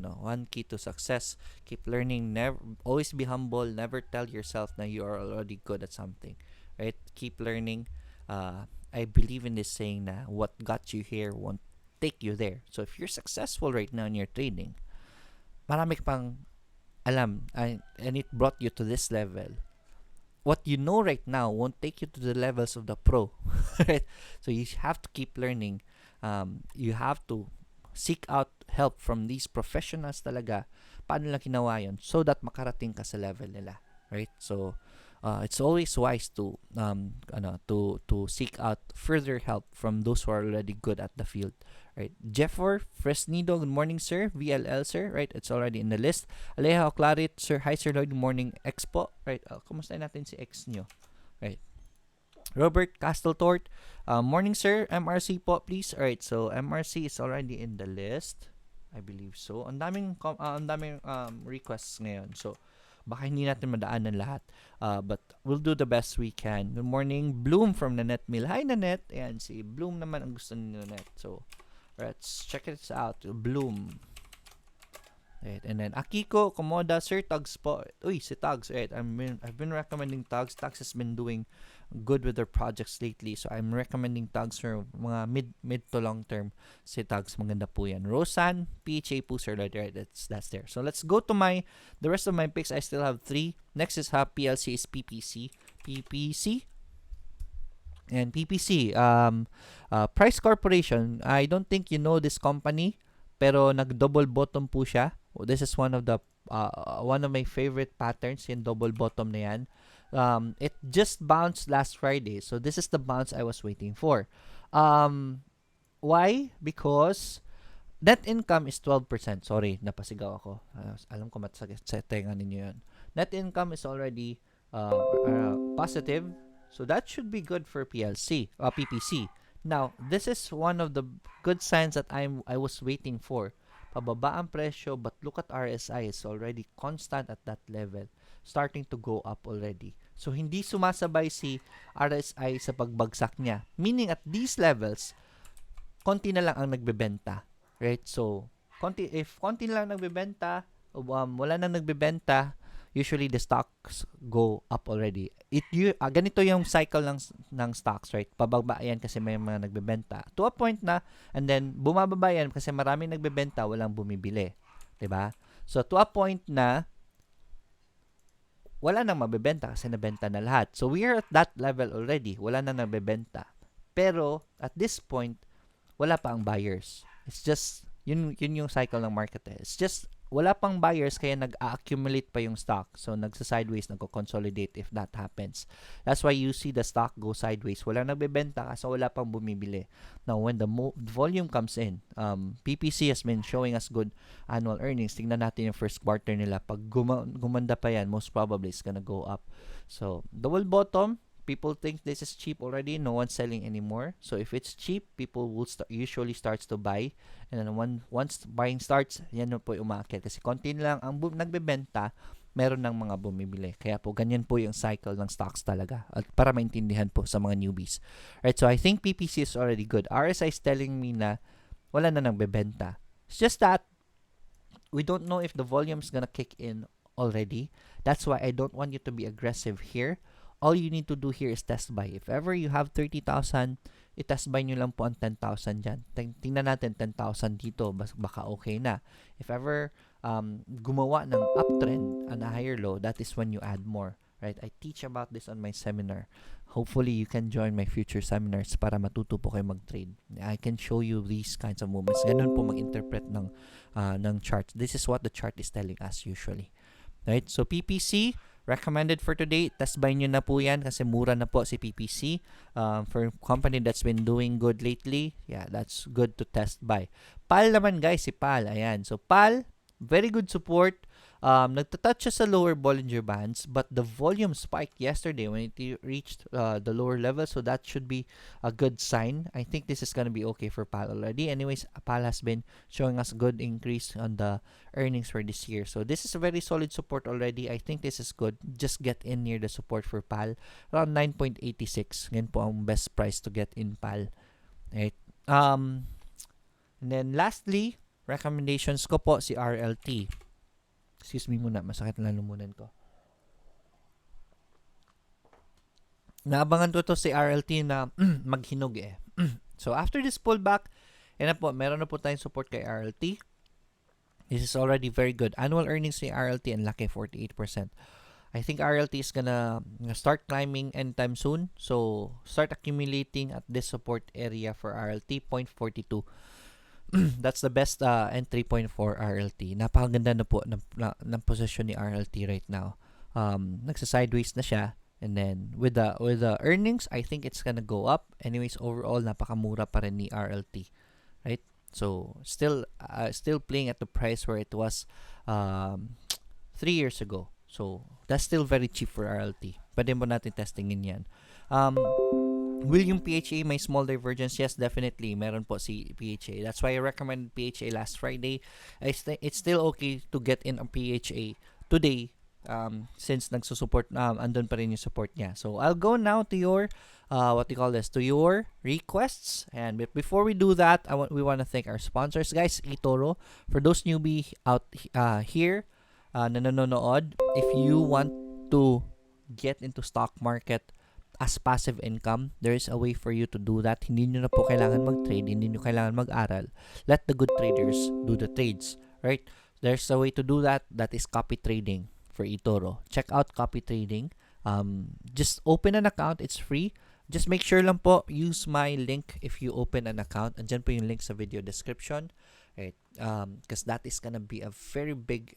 success. Keep learning. Never always be humble. Never tell yourself na you are already good at something. Right? Keep learning. I believe in this saying na what got you here won't take you there. So if you're successful right now in your trading, marami pang alam and it brought you to this level. What you know right now won't take you to the levels of the pro. Right? So you have to keep learning. You have to seek out help from these professionals talaga. Paano lang ginawa yun so that makarating ka sa level nila. Right? So it's always wise to seek out further help from those who are already good at the field, right? Jeffer Fresnido, good morning, sir. VLL, sir, right? It's already in the list. Aleja Oclarit, sir. Hi, Sir Lloyd. Good morning, Expo, right? Kumusta natin si X nyo, right? Robert Casteltort, morning, sir. MRC po, please. All right, so MRC is already in the list, I believe so. Ang daming requests ngayon, so baka hindi natin madaanan lahat. But we'll do the best we can. Good morning, Bloom from Nanette Mill. Hi, Nanette. Ayan, si Bloom naman ang gusto ni Nanette. So, let's check it out. Bloom. Right. And then Akiko, Komoda, Sir Tugs po. Uy, si Tugs, right? I've been recommending Tugs. Tugs has been doing good with their projects lately. So I'm recommending Tugs for mga mid to long term. Si Tugs, maganda po yan. Rosan, PHA po, Sir Lloyd, right? That's there. So let's go to the rest of my picks. I still have 3. Next is PLC is PPC. PPC? And PPC, Price Corporation, I don't think you know this company, pero nag-double bottom po siya. This is one of my favorite patterns, yung double bottom na yan. It just bounced last Friday, so this is the bounce I was waiting for. Why? Because net income is 12%. Sorry, napasigaw ako. Alam ko matsatengan ninyo yun. Net income is already positive. So that should be good for PPC. Now, this is one of the good signs that I was waiting for. Pababa ang presyo, but look at RSI, it's already constant at that level, starting to go up already. So hindi sumasabay si RSI sa pagbagsak niya. Meaning at these levels, konti na lang ang nagbebenta, right? So if konti na lang nagbebenta, wala nang nagbebenta, usually the stocks go up already. Ganito yung cycle ng stocks, right? Pababa yan kasi may mga nagbebenta. To a point na, and then bumababa yan kasi maraming nagbebenta, walang bumibili. 'Di ba? So to a point na wala nang mabebenta kasi nabenta na lahat. So we are at that level already. Wala nang nabebenta. Pero at this point, wala pa ang buyers. It's just yun yung cycle ng market eh. It's just wala pang buyers kaya nag-accumulate pa yung stock. So nagsa-sideways, nagko-consolidate if that happens. That's why you see the stock go sideways. Wala nagbebenta kasi wala pang bumibili. Now when the volume comes in, PPC has been showing us good annual earnings. Tingnan natin yung first quarter nila. Pag gumanda pa yan, most probably it's gonna go up. So double bottom, people think this is cheap already. No one's selling anymore. So if it's cheap, people will usually starts to buy. And then once buying starts, yan po yung umaakit. Kasi konti lang ang nagbebenta, meron ng mga bumibili. Kaya po, ganyan po yung cycle ng stocks talaga. At para maintindihan po sa mga newbies. Right, so I think PPC is already good. RSI is telling me na wala na nagbebenta. It's just that we don't know if the volume's gonna kick in already. That's why I don't want you to be aggressive here. All you need to do here is test buy. If ever you have 30,000, i-test buy nyo lang po ang 10,000 dyan. Tingnan natin 10,000 dito, baka okay na. If ever gumawa ng uptrend on a higher low, that is when you add more. Right? I teach about this on my seminar. Hopefully, you can join my future seminars para matuto po kayo mag-trade. I can show you these kinds of movements. Ganun po mag-interpret ng charts. This is what the chart is telling us usually. Right? So, PPC, recommended for today. Test buy nyo na po yan kasi mura na po si PPC. For company that's been doing good lately, yeah, that's good to test buy. PAL naman guys, si PAL. Ayan. So PAL, very good support. Nagtatouch siya sa lower Bollinger Bands, but the volume spiked yesterday when it reached the lower level, so that should be a good sign. I think this is gonna be okay for PAL already. Anyways, PAL has been showing us good increase on the earnings for this year, so this is a very solid support already. I think this is good. Just get in near the support for PAL around 9.86. Ngayon po ang best price to get in PAL. Right. And then lastly, recommendations ko po si RLT. Excuse me muna, masakit na lumunan ko. Naabangan ko to si RLT na maghinog eh. So after this pullback, yan na po, meron na po tayong support kay RLT. This is already very good. Annual earnings ni RLT ang laki, 48%. I think RLT is gonna start climbing anytime soon. So start accumulating at this support area for RLT, 0.42. That's the best entry point for RLT. Napakaganda na po ng position ni RLT right now. Nagsa-sideways na siya, and then with the earnings, I think it's gonna go up. Anyways, overall napakamura pa rin ni RLT, right? So still playing at the price where it was 3 years ago. So that's still very cheap for RLT. Pwede mo natin testingin yan. Will yung PHA may small divergence? Yes, definitely. Meron po si PHA. That's why I recommended PHA last Friday. It's still okay to get in on PHA today since nagsusupport, andun pa rin yung support niya. So I'll go now to your to your requests. And before we do that, we want to thank our sponsors, guys. eToro, for those newbie out here na nanonood, if you want to get into stock market as passive income, there is a way for you to do that. Hindi nyo na po kailangan mag-trade, hindi nyo kailangan mag-aral. Let the good traders do the trades, right? There's a way to do that. That is copy trading for eToro. Check out copy trading. Just open an account. It's free. Just make sure lang po, use my link if you open an account. Andyan po yung link sa video description. Right? Because that is gonna be a very big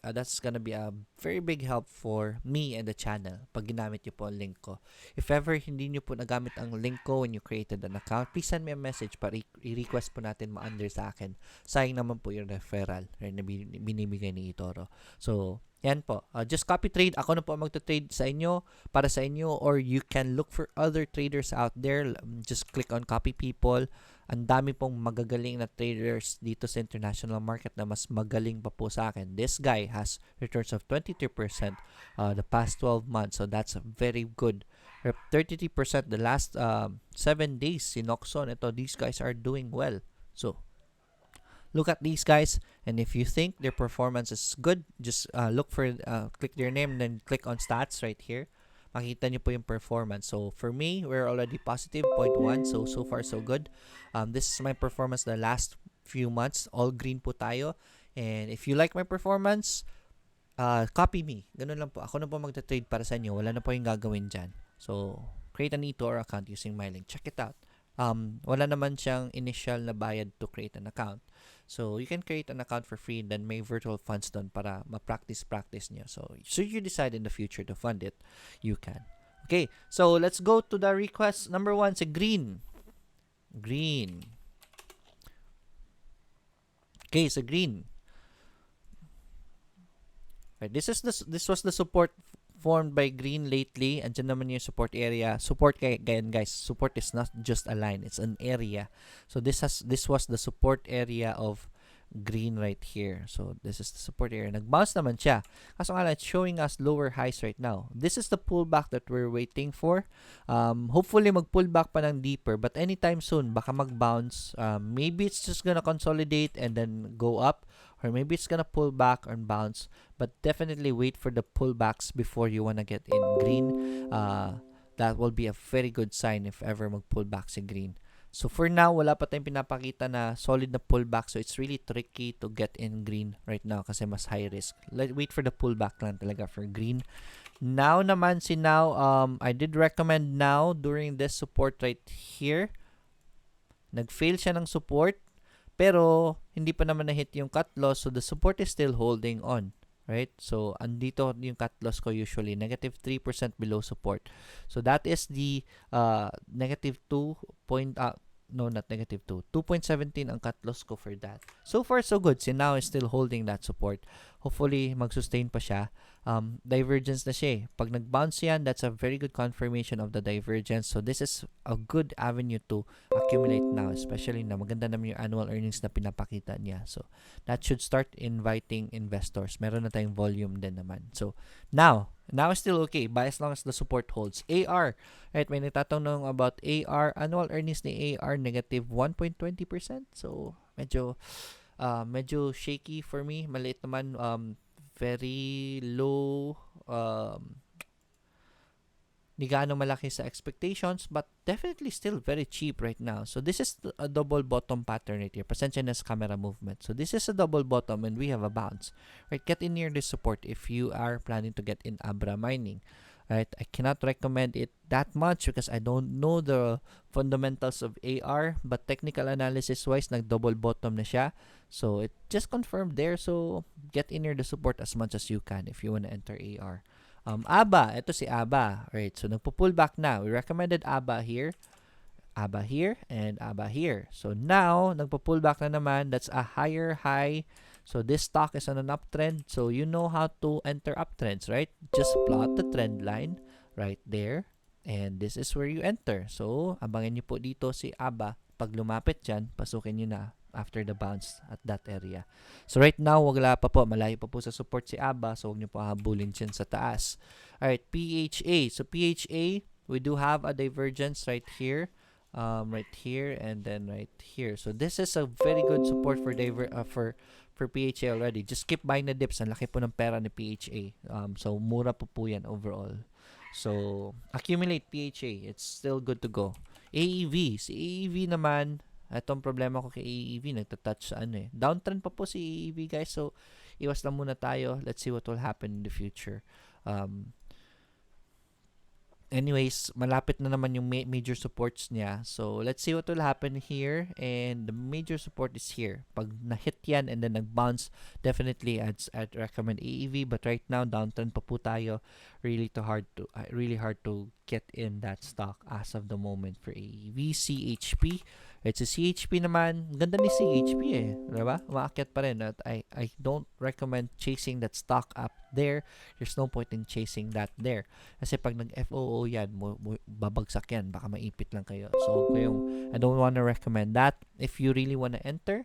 help for me and the channel pag ginamit nyo po ang link ko. If ever hindi nyo po nagamit ang link ko when you created an account, please send me a message para i-request po natin ma-under sa akin. Sayang naman po yung referral, right, na binibigay ni eToro. So yan po. Just copy trade. Ako na po magta-trade sa inyo, para sa inyo, or you can look for other traders out there. Just click on copy people. Ang dami pong magagaling na traders dito sa international market na mas magaling pa po sa akin. This guy has returns of 23% the past 12 months. So that's very good. 33% the last 7 days. Si Noxon, these guys are doing well. So look at these guys, and if you think their performance is good, just click their name and then click on stats right here. Makita nyo po yung performance. So for me, we're already positive 0.1. So far so good. This is my performance the last few months. All green po tayo. And if you like my performance, copy me. Ganun lang po. Ako na po magta-trade para sa inyo. Wala na po yung gagawin dyan. So create an eToro account using my link. Check it out. Wala naman siyang initial na bayad to create an account. So you can create an account for free and then may virtual funds doon para ma-practice nyo. So should you decide in the future to fund it, you can. Okay, so let's go to the request. Number 1, si Green. Okay, so Green. Right, this was the support formed by Green lately. Andyan naman yung support area. Support, guys, support is not just a line, it's an area. So this was the support area of Green right here. So this is the support area. Nag-bounce naman siya. Kaso nga lang, it's showing us lower highs right now. This is the pullback that we're waiting for. Hopefully mag-pullback pa ng deeper, but anytime soon baka mag-bounce. Maybe it's just gonna consolidate and then go up, or maybe it's gonna pull back and bounce, but definitely wait for the pullbacks before you wanna get in Green. That will be a very good sign if ever mag-pull back si Green. So for now, wala pa tayong pinapakita na solid na pullback, so it's really tricky to get in Green right now kasi mas high risk. Wait for the pullback lang talaga for Green. Now naman si Now, I did recommend Now during this support right here. Nag-fail siya ng support, pero hindi pa naman na-hit yung cut loss, so the support is still holding on. Right? So, andito yung cut loss ko usually, negative 3% below support. So, that is the negative 2 point, no, not negative 2, 2.17 ang cut loss ko for that. So far, so good. Si Now is still holding that support. Hopefully, mag-sustain pa siya. Divergence na siya. Pag nag-bounce yan, that's a very good confirmation of the divergence. So, this is a good avenue to accumulate now, especially na maganda naman yung annual earnings na pinapakita niya. So, that should start inviting investors. Meron na tayong volume din naman. So, Now is still okay, but as long as the support holds. AR, right, may nagtatanong about AR. Annual earnings ni AR, negative 1.20%. So, medyo shaky for me. Maliit naman, very low, di gaano malaki sa expectations, but definitely still very cheap right now. So this is a double bottom pattern right here. Pasensya na sa camera movement. So this is a double bottom and we have a bounce. Right, get in near this support if you are planning to get in Abra mining. Right, I cannot recommend it that much because I don't know the fundamentals of AR, but technical analysis wise, nag-double bottom na siya. So it just confirmed there. So get in near the support as much as you can if you want to enter AR. ABA, ito si ABA. Right, so nagpo-pull back na. We recommended ABA here, and ABA here. So now, nagpo-pull back na naman. That's a higher high. So this stock is on an uptrend. So you know how to enter uptrends, right? Just plot the trend line right there. And this is where you enter. So, abangan nyo po dito si ABA. Pag lumapit dyan, pasukin nyo na. after the bounce at that area. So right now, wala pa po, malayo pa po sa support si ABA, so huwag niyo po habulin dyan sa taas. Alright, PHA. So PHA, we do have a divergence right here, and then right here. So this is a very good support for PHA already. Just keep buying the dips. Ang laki po ng pera ni PHA. So mura po yan overall. So accumulate PHA. It's still good to go. AEV. Si AEV naman, itong problema ko kay AEV, nagtatouch sa downtrend pa po si AEV, guys. So iwas lang muna tayo. Let's see what will happen in the future. Anyways, malapit na naman yung major supports niya. So, let's see what will happen here. And the major support is here. Pag na-hit yan and then nag-bounce, definitely I'd recommend AEV. But right now, downtrend pa po tayo. Really hard to get in that stock as of the moment for AEV. CHP. It's a CHP naman. Ganda ni CHP diba? Umaakyat pa rin. At I don't recommend chasing that stock up there. There's no point in chasing that there. Kasi pag nag-FOO yan, babagsak yan. Baka maipit lang kayo. So, I don't want to recommend that. If you really want to enter,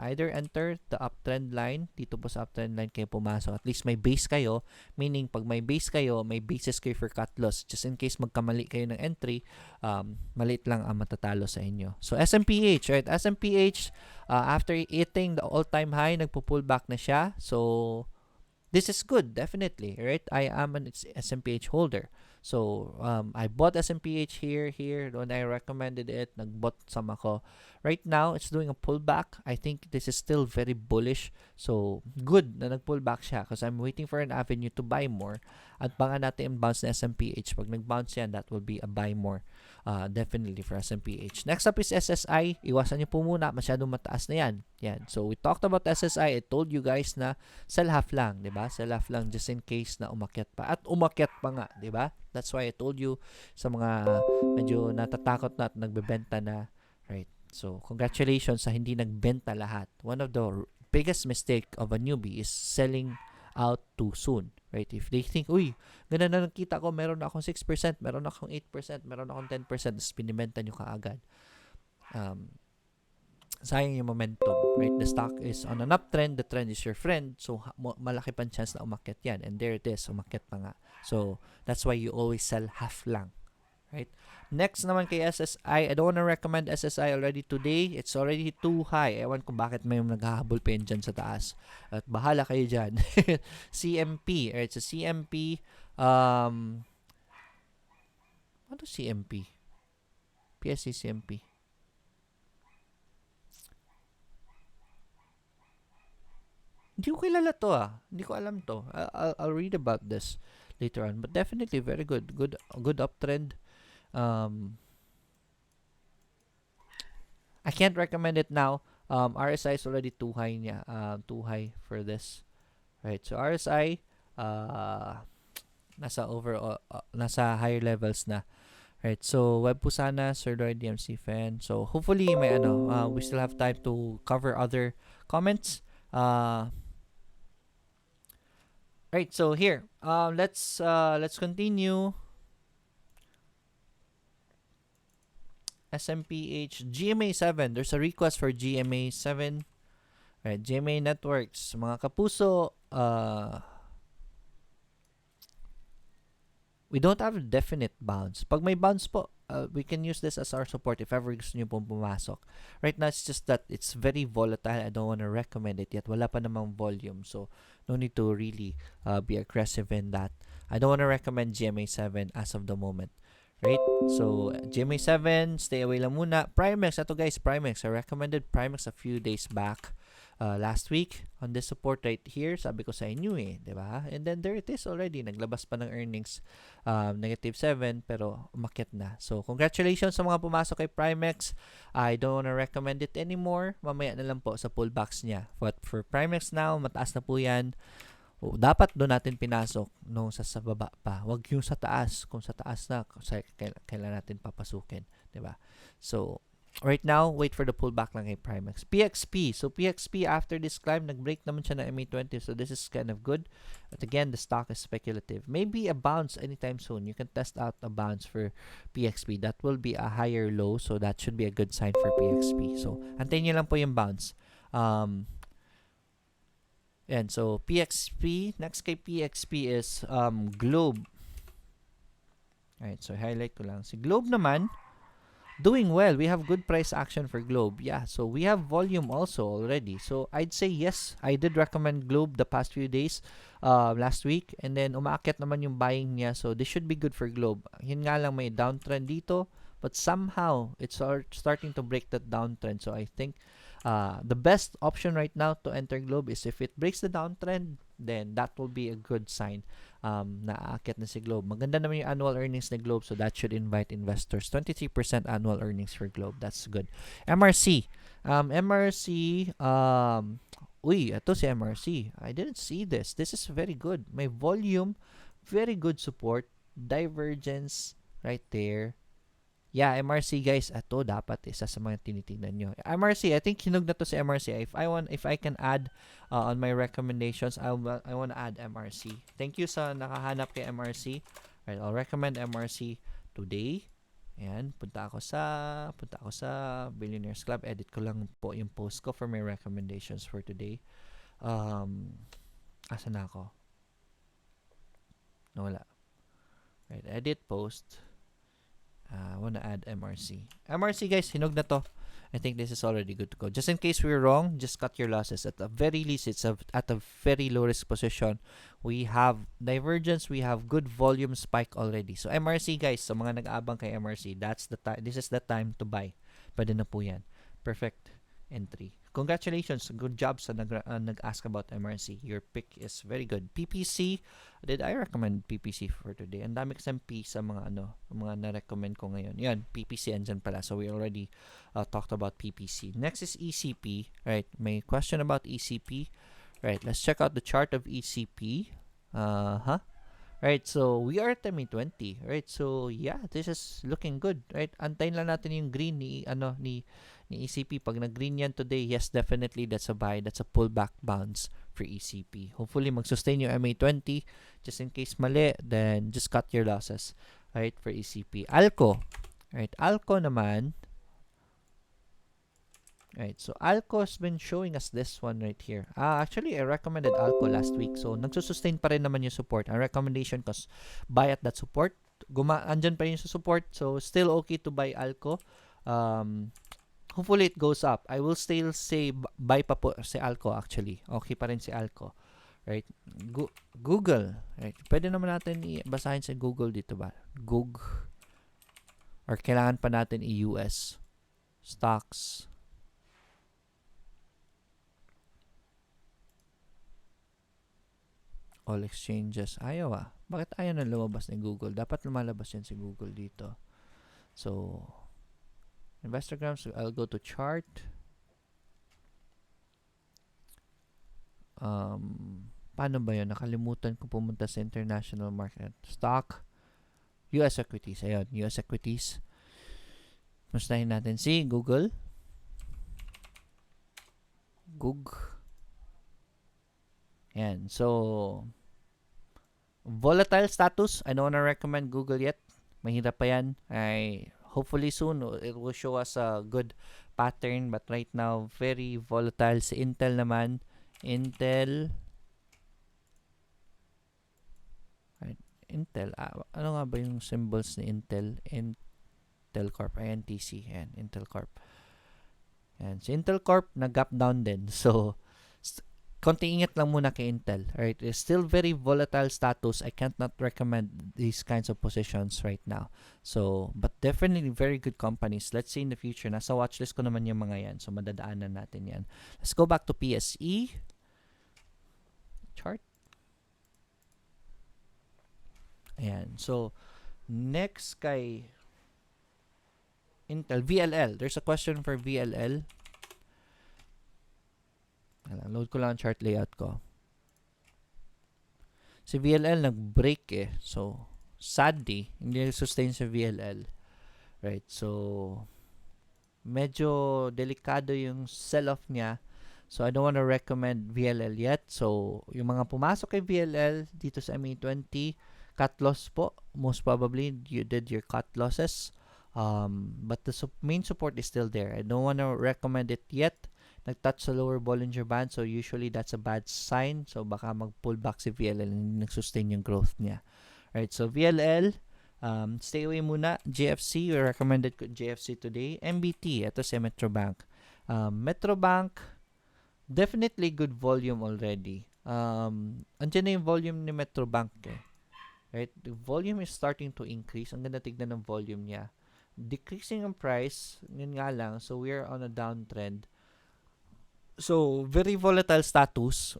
either enter the uptrend line, dito po sa uptrend line kayo pumasok. At least may base kayo, meaning pag may base kayo, may basis kayo for cut loss. Just in case magkamali kayo ng entry, maliit lang ang matatalo sa inyo. So SMPH, right? SMPH, after hitting the all-time high, nagpo-pull back na siya. So this is good, definitely, right? I am an SMPH holder. So, I bought SMPH here, when I recommended it, nag-bought some ako. Right now, it's doing a pullback. I think this is still very bullish. So, good na nag-pullback siya because I'm waiting for an avenue to buy more. At baka natin bounce na SMPH. Pag nag-bounce yan, that will be a buy more. Definitely for SMPH. Next up is SSI. Iwasan niyo po muna. Masyadong mataas na yan. So, we talked about SSI. I told you guys na sell half lang, diba? Sell half lang just in case na umakyat pa. At umakyat pa nga, diba? That's why I told you sa mga medyo natatakot na at nagbebenta na, right? So, congratulations sa hindi nagbenta lahat. One of the biggest mistake of a newbie is selling out too soon, right? If they think, uy, ganda na nakita ko, meron na akong 6%, meron na akong 8%, meron na akong 10%, tapos pinibenta nyo kaagad. Sayang yung momentum, right? The stock is on an uptrend, the trend is your friend, so malaki pang chance na umakyat yan. And there it is, umakyat pa nga. So, that's why you always sell half lang, right? Next naman kay SSI, I don't wanna recommend SSI already today. It's already too high. Ewan kung bakit may naghahabol pa yun dyan sa taas. At bahala kayo dyan. CMP, right? So, CMP, ano CMP? PSE CMP. Hindi ko kilala to Hindi ko alam to. I'll read about this later on. But definitely very good. Good uptrend. I can't recommend it now. RSI is already too high niya. Too high for this. Right. So RSI nasa higher levels na. Right. So web po sana Sir Lloyd DMC fan. So hopefully may we still have time to cover other comments. Right, so here, let's continue. SMPH GMA 7. There's a request for GMA 7. Right, GMA Networks, mga kapuso. We don't have a definite bounce. Pag may bounce po, we can use this as our support if ever gusto nyo pong pumasok. Right now, it's just that it's very volatile. I don't want to recommend it yet. Wala pa namang volume. So, no need to really be aggressive in that. I don't want to recommend GMA 7 as of the moment. Right? So, GMA 7, stay away lang muna. Primex, ito guys, Primex. I recommended Primex a few days back. Last week on this support right here, sabi ko sa inyo diba? And then there it is already. Naglabas pa ng earnings, -7 pero umakyat na. So congratulations sa mga pumasok kay Primex. I don't wanna recommend it anymore. Mamaya na lang po sa pullbacks niya. But for Primex now, mataas na po yan. Dapat doon natin pinasok nung sa baba pa. Wag yung sa taas. Kung sa taas na, kailan natin papasukin, diba? So Right now, wait for the pullback lang kay Primex. PXP. So, PXP, after this climb, nag-break naman siya ng MA20. So, this is kind of good. But again, the stock is speculative. Maybe a bounce anytime soon. You can test out a bounce for PXP. That will be a higher low. So, that should be a good sign for PXP. So, antayin nyo lang po yung bounce. And so, PXP. Next kay PXP is Globe. Alright, so highlight ko lang. Si Globe naman, doing well. We have good price action for Globe. Yeah, so we have volume also already. So I'd say yes, I did recommend Globe the past few days, last week. And then umaakit naman yung buying niya. So this should be good for Globe. Yun nga lang, may downtrend dito. But somehow, it's starting to break that downtrend. So I think the best option right now to enter Globe is if it breaks the downtrend, then that will be a good sign na aakyat na si Globe. Maganda naman yung annual earnings ni Globe, so that should invite investors. 23% annual earnings for Globe. That's good. MRC. Ito si MRC. I didn't see this. This is very good. May volume, very good support, divergence right there. Yeah, MRC guys, ito dapat isa sa mga tinitingnan nyo. MRC, I think hinog na to si MRC. If I can add on my recommendations, I want to add MRC. Thank you sa nakahanap kay MRC. Alright, I'll recommend MRC today. Ayan, punta ako sa Billionaires Club. Edit ko lang po yung post ko for my recommendations for today. Asan na ako? Wala. Right, edit post. I want to add MRC. MRC guys, hinog na to. I think this is already good to go. Just in case we're wrong, just cut your losses. At the very least, it's at a very low risk position. We have divergence. We have good volume spike already. So MRC guys, sa mga nag-aabang kay MRC, this is the time to buy. Pwede na po yan. Perfect entry. Congratulations. Good job sa nag-ask about MRC. Your pick is very good. PPC. Did I recommend PPC for today? Ang dami kasang P sa mga na-recommend ko ngayon. Yan, PPC andyan pala. So we already talked about PPC. Next is ECP. Right. May question about ECP. Right. Let's check out the chart of ECP. Right, so we are at MA20, right? So yeah, this is looking good, right? Antayin lang natin yung green ni ECP. Pag nag-green yan today, yes, definitely that's a buy. That's a pullback bounce for ECP. Hopefully mag-sustain yung MA20. Just in case mali, then just cut your losses, right? For ECP. ALCO, right? ALCO naman. Right, so ALCO has been showing us this one right here. Actually, I recommended ALCO last week. So, nagsusustain pa rin naman yung support. Ang recommendation ko, buy at that support. Andyan pa rin yung support. So, still okay to buy ALCO. Hopefully, it goes up. I will still say buy pa po si ALCO actually. Okay pa rin si ALCO. Right? Google. Right? Pwede naman natin basahin sa Google dito ba? Google. Or kailangan pa natin i-US. Stocks. All exchanges. Ayaw Bakit ayaw na lumabas ni Google? Dapat lumalabas yan si Google dito. So, Investorgrams, I'll go to chart. Paano ba yun? Nakalimutan ko pumunta sa international market. Stock. US equities. Ayun, US equities. Mustahin natin si Google. Yan. So, volatile status. I don't wanna recommend Google yet. Mahirap pa yan. Hopefully soon, it will show us a good pattern. But right now, very volatile. Si Intel naman. Intel. Ano nga ba yung symbols ni Intel? Intel Corp. INTC. Yan. Intel Corp. Yan. Si Intel Corp, nag-gap down din. So, konting ingat lang muna kay Intel. Alright, it's still very volatile status. I can't not recommend these kinds of positions right now. So, but definitely very good companies. Let's see in the future. Nasa watchlist ko naman yung mga yan. So, madadaanan natin yan. Let's go back to PSE. Chart. Ayan. So, next kay Intel. VLL. There's a question for VLL. Load ko lang ang chart layout ko. Si VLL nag-break So, sadly, hindi sustain sa VLL. Right, so medyo delikado yung sell-off niya. So, I don't want to recommend VLL yet. So, yung mga pumasok kay VLL dito sa MA20, cut loss po. Most probably, you did your cut losses. But the main support is still there. I don't want to recommend it yet. Nag-touch sa lower Bollinger Band. So, usually, that's a bad sign. So, baka mag-pull back si VLL and hindi nag-sustain yung growth niya. Alright, so VLL, stay away muna. GFC, we recommended GFC today. MBT, ito si Metrobank. Metrobank, definitely good volume already. Andiyan na yung volume ni Metrobank eh. Right? The volume is starting to increase. Ang ganda tignan ng volume niya. Decreasing ang price, yun nga lang. So, we are on a downtrend. So, very volatile status.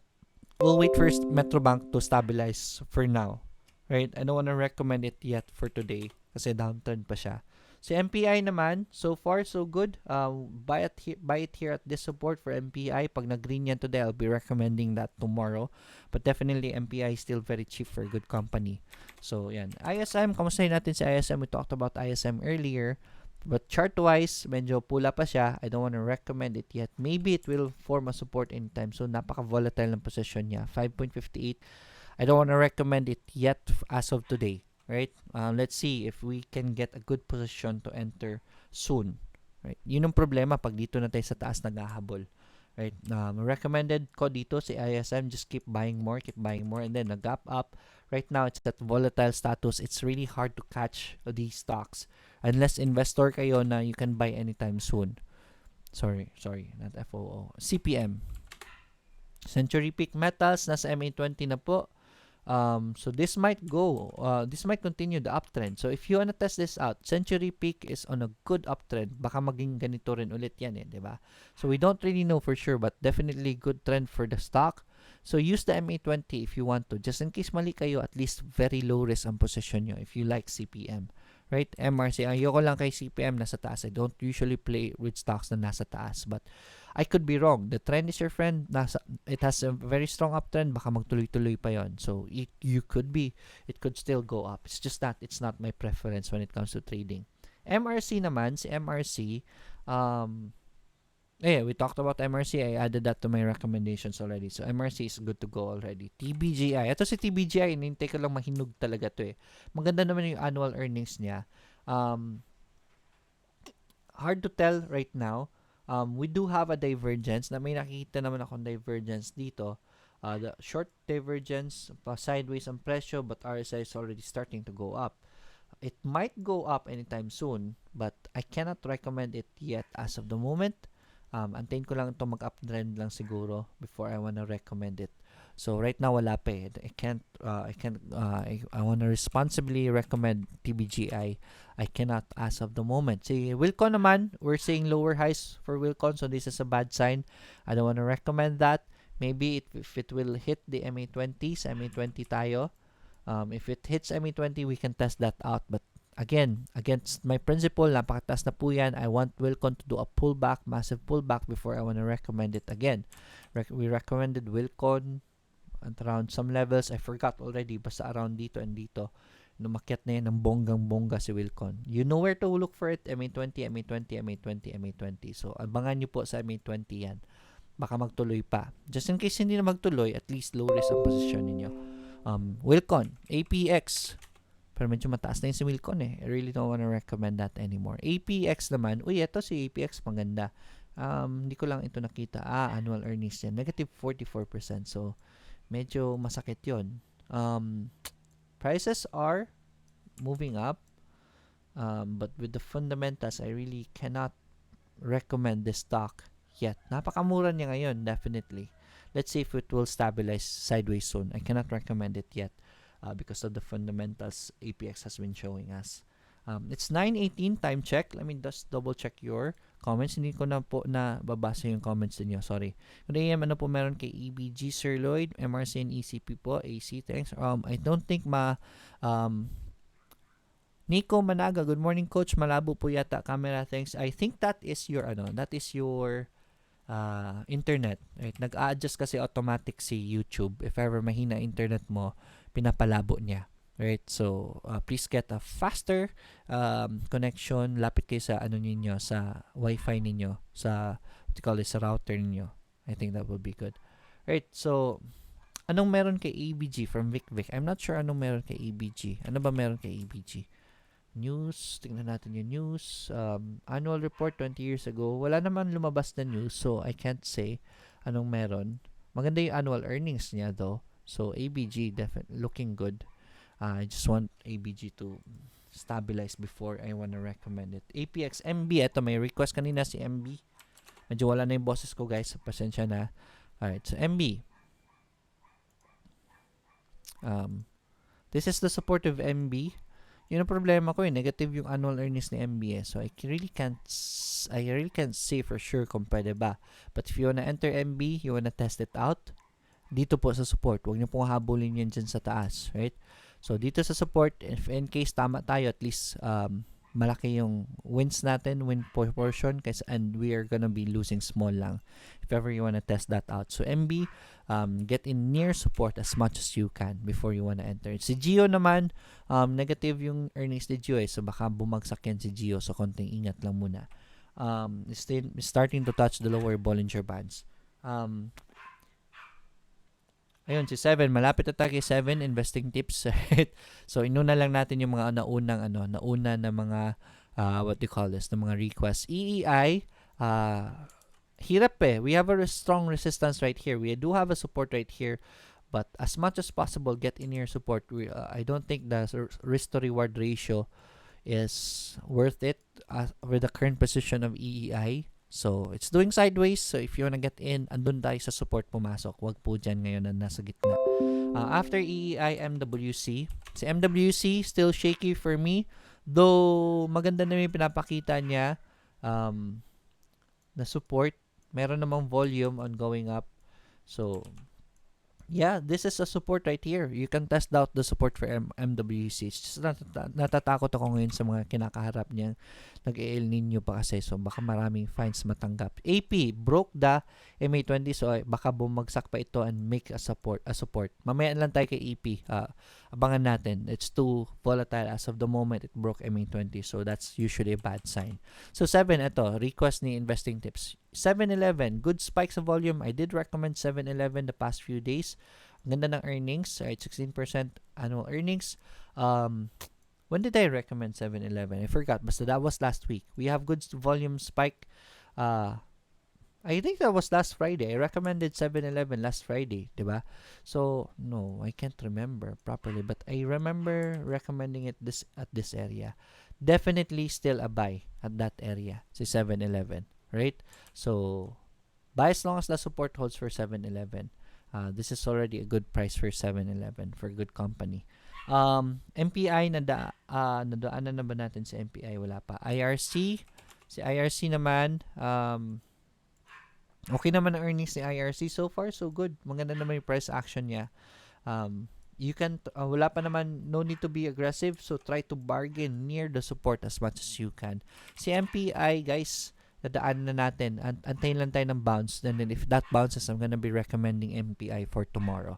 We'll wait for Metrobank to stabilize for now. Right? I don't want to recommend it yet for today kasi downtrend pa siya. Si MPI naman, so far so good. Buy it here at this support for MPI. Pag nag-green yan today, I'll be recommending that tomorrow. But definitely, MPI is still very cheap for a good company. So, yan. ISM, kamustahin natin si ISM? We talked about ISM earlier. But chart-wise, medyo pula pa siya. I don't want to recommend it yet. Maybe it will form a support anytime. So, napaka-volatile ng position niya. 5.58. I don't want to recommend it yet as of today. Right? Let's see if we can get a good position to enter soon. Right? Yun ang problema pag dito na tayo sa taas naghahabol. Right? Recommended ko dito si ISM, just keep buying more, and then nag-gap up. Right now, it's at volatile status. It's really hard to catch these stocks unless investor kayo na you can buy anytime soon. Sorry, not FOO. CPM. Century Peak Metals, nasa MA20 na po. So this might continue the uptrend. So if you wanna test this out, Century Peak is on a good uptrend. Baka maging ganito rin ulit yan eh, diba? So we don't really know for sure, but definitely good trend for the stock. So use the MA20 if you want to. Just in case mali kayo, at least very low risk ang position nyo if you like CPM. Right? MRC, ayoko lang kay CPM nasa taas. I don't usually play with stocks na nasa taas. But I could be wrong. The trend is your friend. It has a very strong uptrend. Baka magtuloy-tuloy pa yon. So, it could still go up. It's just that it's not my preference when it comes to trading. MRC naman, si MRC, we talked about MRC. I added that to my recommendations already. So, MRC is good to go already. TBGI. Ito si TBGI, hinintay ko lang mahinog talaga to eh. Maganda naman yung annual earnings niya. Hard to tell right now. We do have a divergence. Na may nakikita naman akong divergence dito. The short divergence, sideways ang presyo, but RSI is already starting to go up. It might go up anytime soon, but I cannot recommend it yet as of the moment. Antayin ko lang ito mag-uptrend lang siguro before I wanna recommend it. So right now wala pa eh. I wanna responsibly recommend TBGI. I cannot as of the moment. Si Wilcon naman, we're seeing lower highs for Wilcon, so this is a bad sign. I don't wanna recommend that. Maybe if it will hit the MA20, sa MA20 tayo. If it hits MA20, we can test that out. But again, against my principle, napakataas na po yan. I want Wilcon to do a pullback, massive pullback before I want to recommend it again. We recommended Wilcon at around some levels. I forgot already, basta around dito and dito. Numakyat na yan ng bonggang-bongga si Wilcon. You know where to look for it, MA20, MA20, MA20, MA20. So, abangan nyo po sa MA20 yan. Baka magtuloy pa. Just in case hindi na magtuloy, at least low risk ang position ninyo. Wilcon, APX. Pero medyo mataas na yung si Wilcon eh. I really don't want to recommend that anymore. APX naman, eto si APX, maganda. Hindi ko lang ito nakita. Annual earnings yan. Negative 44%. So, medyo masakit yun. Prices are moving up. But with the fundamentals, I really cannot recommend this stock yet. Napakamura niya ngayon, definitely. Let's see if it will stabilize sideways soon. I cannot recommend it yet. Because of the fundamentals APX has been showing us. It's 9:18 time check. Let me just double check your comments. Hindi ko na po na babasa yung comments niyo. Sorry. Good AM, ano po meron kay EBG, Sir Lloyd, MRC and ECP po, AC, thanks. I don't think Nico Managa, good morning coach. Malabo po yata camera, thanks. I think that is your internet. Right? Nag-a-adjust kasi automatic si YouTube. If ever mahina internet mo, pinapalabo niya. Right? So, please get a faster connection. Lapit kayo sa ano ninyo, sa Wi-Fi ninyo, sa what you call it, sa router ninyo. I think that would be good. Right? So, anong meron kay ABG from Vic Vic? I'm not sure anong meron kay ABG. Ano ba meron kay ABG? News. Tingnan natin yung news. Annual report 20 years ago. Wala naman lumabas na news, so I can't say anong meron. Maganda yung annual earnings niya though. So, ABG definitely looking good. I just want ABG to stabilize before I want to recommend it. APX MB. Ito, may request kanina si MB. Medyo wala na yung boses ko, guys. Pasensya na. Alright, so MB. This is the support of MB. Yun ang problema ko, negative yung annual earnings ni MB. So I really can't say for sure kung pwede ba. But if you wanna enter MB, you wanna test it out, dito po sa support. Huwag niyo pong habulin yan dyan sa taas, right? So dito sa support, if in case tama tayo, at least malaki yung wins natin, win portion, kasi, and we are gonna be losing small lang if ever you wanna test that out. So MB, get in near support as much as you can before you wanna enter. Si Gio naman, negative yung earnings ni Gio, so baka bumagsak yan si Gio, so konting ingat lang muna. Still starting to touch the lower Bollinger Bands. Ayun, si 7. Malapit na tayo kay 7. Investing tips. So, inuna lang natin yung mga nauna na mga, what do you call this, na mga requests. EEI, hirap We have a strong resistance right here. We do have a support right here. But as much as possible, get in your support. I don't think the risk to reward ratio is worth it with the current position of EEI. So, it's doing sideways. So, if you wanna get in, andun tayo sa support pumasok. Wag po dyan ngayon na nasa gitna. After EEI, MWC. Si MWC, still shaky for me. Though, maganda na yung pinapakita niya na support. Meron namang volume on going up. So, yeah, this is a support right here. You can test out the support for MWC. It's just natatakot ako ngayon sa mga kinakaharap niya. Nag-El Nino pa kasi. So, baka maraming fines matanggap. AP, broke the MA20. So, baka bumagsak pa ito and make a support. Mamaya lang tayo kay AP. Abangan natin. It's too volatile as of the moment it broke MA20. So, that's usually a bad sign. So, 7, ito. Request ni investing tips. 7-Eleven, good spikes of volume. I did recommend 7-Eleven the past few days. Ang ganda ng earnings, right? 16% annual earnings. When did I recommend 7-Eleven? I forgot. Basta that was last week. We have good volume spike. I think that was last Friday. I recommended 7-Eleven last Friday, diba? So, no, I can't remember properly. But I remember recommending it at this area. Definitely still a buy at that area. Si 7-Eleven. Right? So, buy as long as the support holds for 7-Eleven. This is already a good price for 7-Eleven, for good company. MPI, nadaanan na ba natin si MPI? Wala pa. IRC, si IRC naman, okay naman ang earnings ni IRC. So far, so good. Maganda naman yung price action niya. You can, wala pa naman, no need to be aggressive. So, try to bargain near the support as much as you can. Si MPI, guys, dadaan na natin. Antayin lang tayo ng bounce. And then if that bounces, I'm gonna be recommending MPI for tomorrow.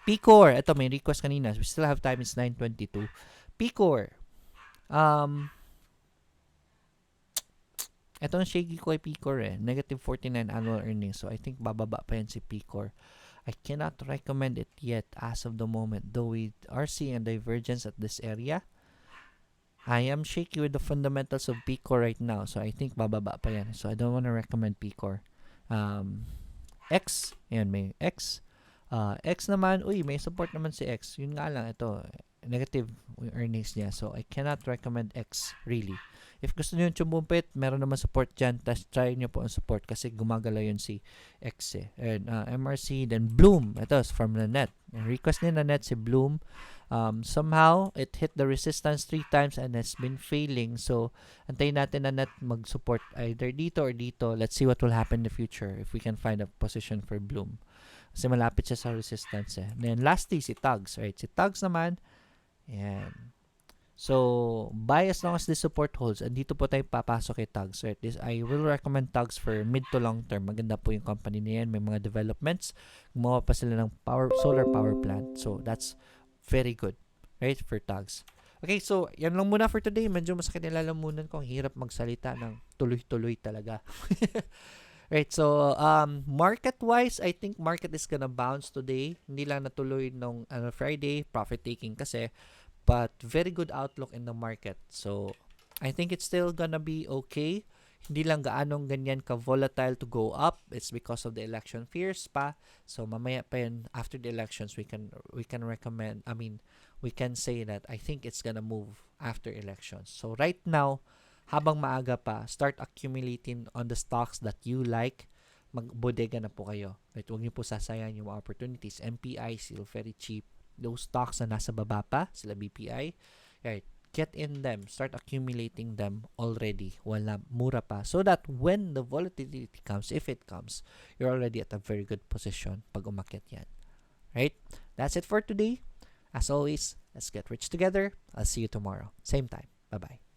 PCOR. Ito, may request kanina. We still have time. It's 9:22. PCOR. Ito ang shaky ko ay PCOR Negative 49 annual earnings. So, I think bababa pa yan si PCOR. I cannot recommend it yet as of the moment. Though we are seeing a divergence at this area. I am shaky with the fundamentals of PCOR right now. So, I think bababa pa yan. So, I don't want to recommend PCOR. X. Ayan, may X. X naman, may support naman si X. Yun nga lang, ito, negative earnings niya. So, I cannot recommend X, really. If gusto nyo yung chumumpit, meron naman support dyan. Try nyo po ang support kasi gumagalaw yun si X And MRC, then Bloom. Ito, from the net. Request niya na net si Bloom. Somehow, it hit the resistance 3 times and has been failing. So, antayin natin na net mag-support either dito or dito. Let's see what will happen in the future if we can find a position for Bloom. Kasi malapit siya sa resistance Then, lastly, si Tugs. Right? Si Tugs naman, yan. So, buy as long as this support holds. And dito po tayo papasok kay Tugs. Right? I will recommend Tugs for mid to long term. Maganda po yung company na yan. May mga developments. Gumawa pa sila ng solar power plant. So, that's very good. right, for tags. Okay, so yan lang muna for today. Medyo masakit yung lalamunan ko. Ang hirap magsalita ng tuloy-tuloy talaga. Right, so market-wise, I think market is gonna bounce today. Hindi lang natuloy nung Friday, profit-taking kasi, but very good outlook in the market. So, I think it's still gonna be okay. Hindi lang gaanong ganyan ka-volatile to go up. It's because of the election fears pa. So, mamaya pa yun, after the elections, we can recommend, we can say that I think it's gonna move after elections. So, right now, habang maaga pa, start accumulating on the stocks that you like. Magbodega na po kayo. Right? Huwag niyo po sasayan yung mga opportunities. MPI, still very cheap. Those stocks na nasa baba pa, sila BPI, right? Get in them. Start accumulating them already while na mura pa. So that when the volatility comes, if it comes, you're already at a very good position pag umakyat yan. Right? That's it for today. As always, let's get rich together. I'll see you tomorrow. Same time. Bye-bye.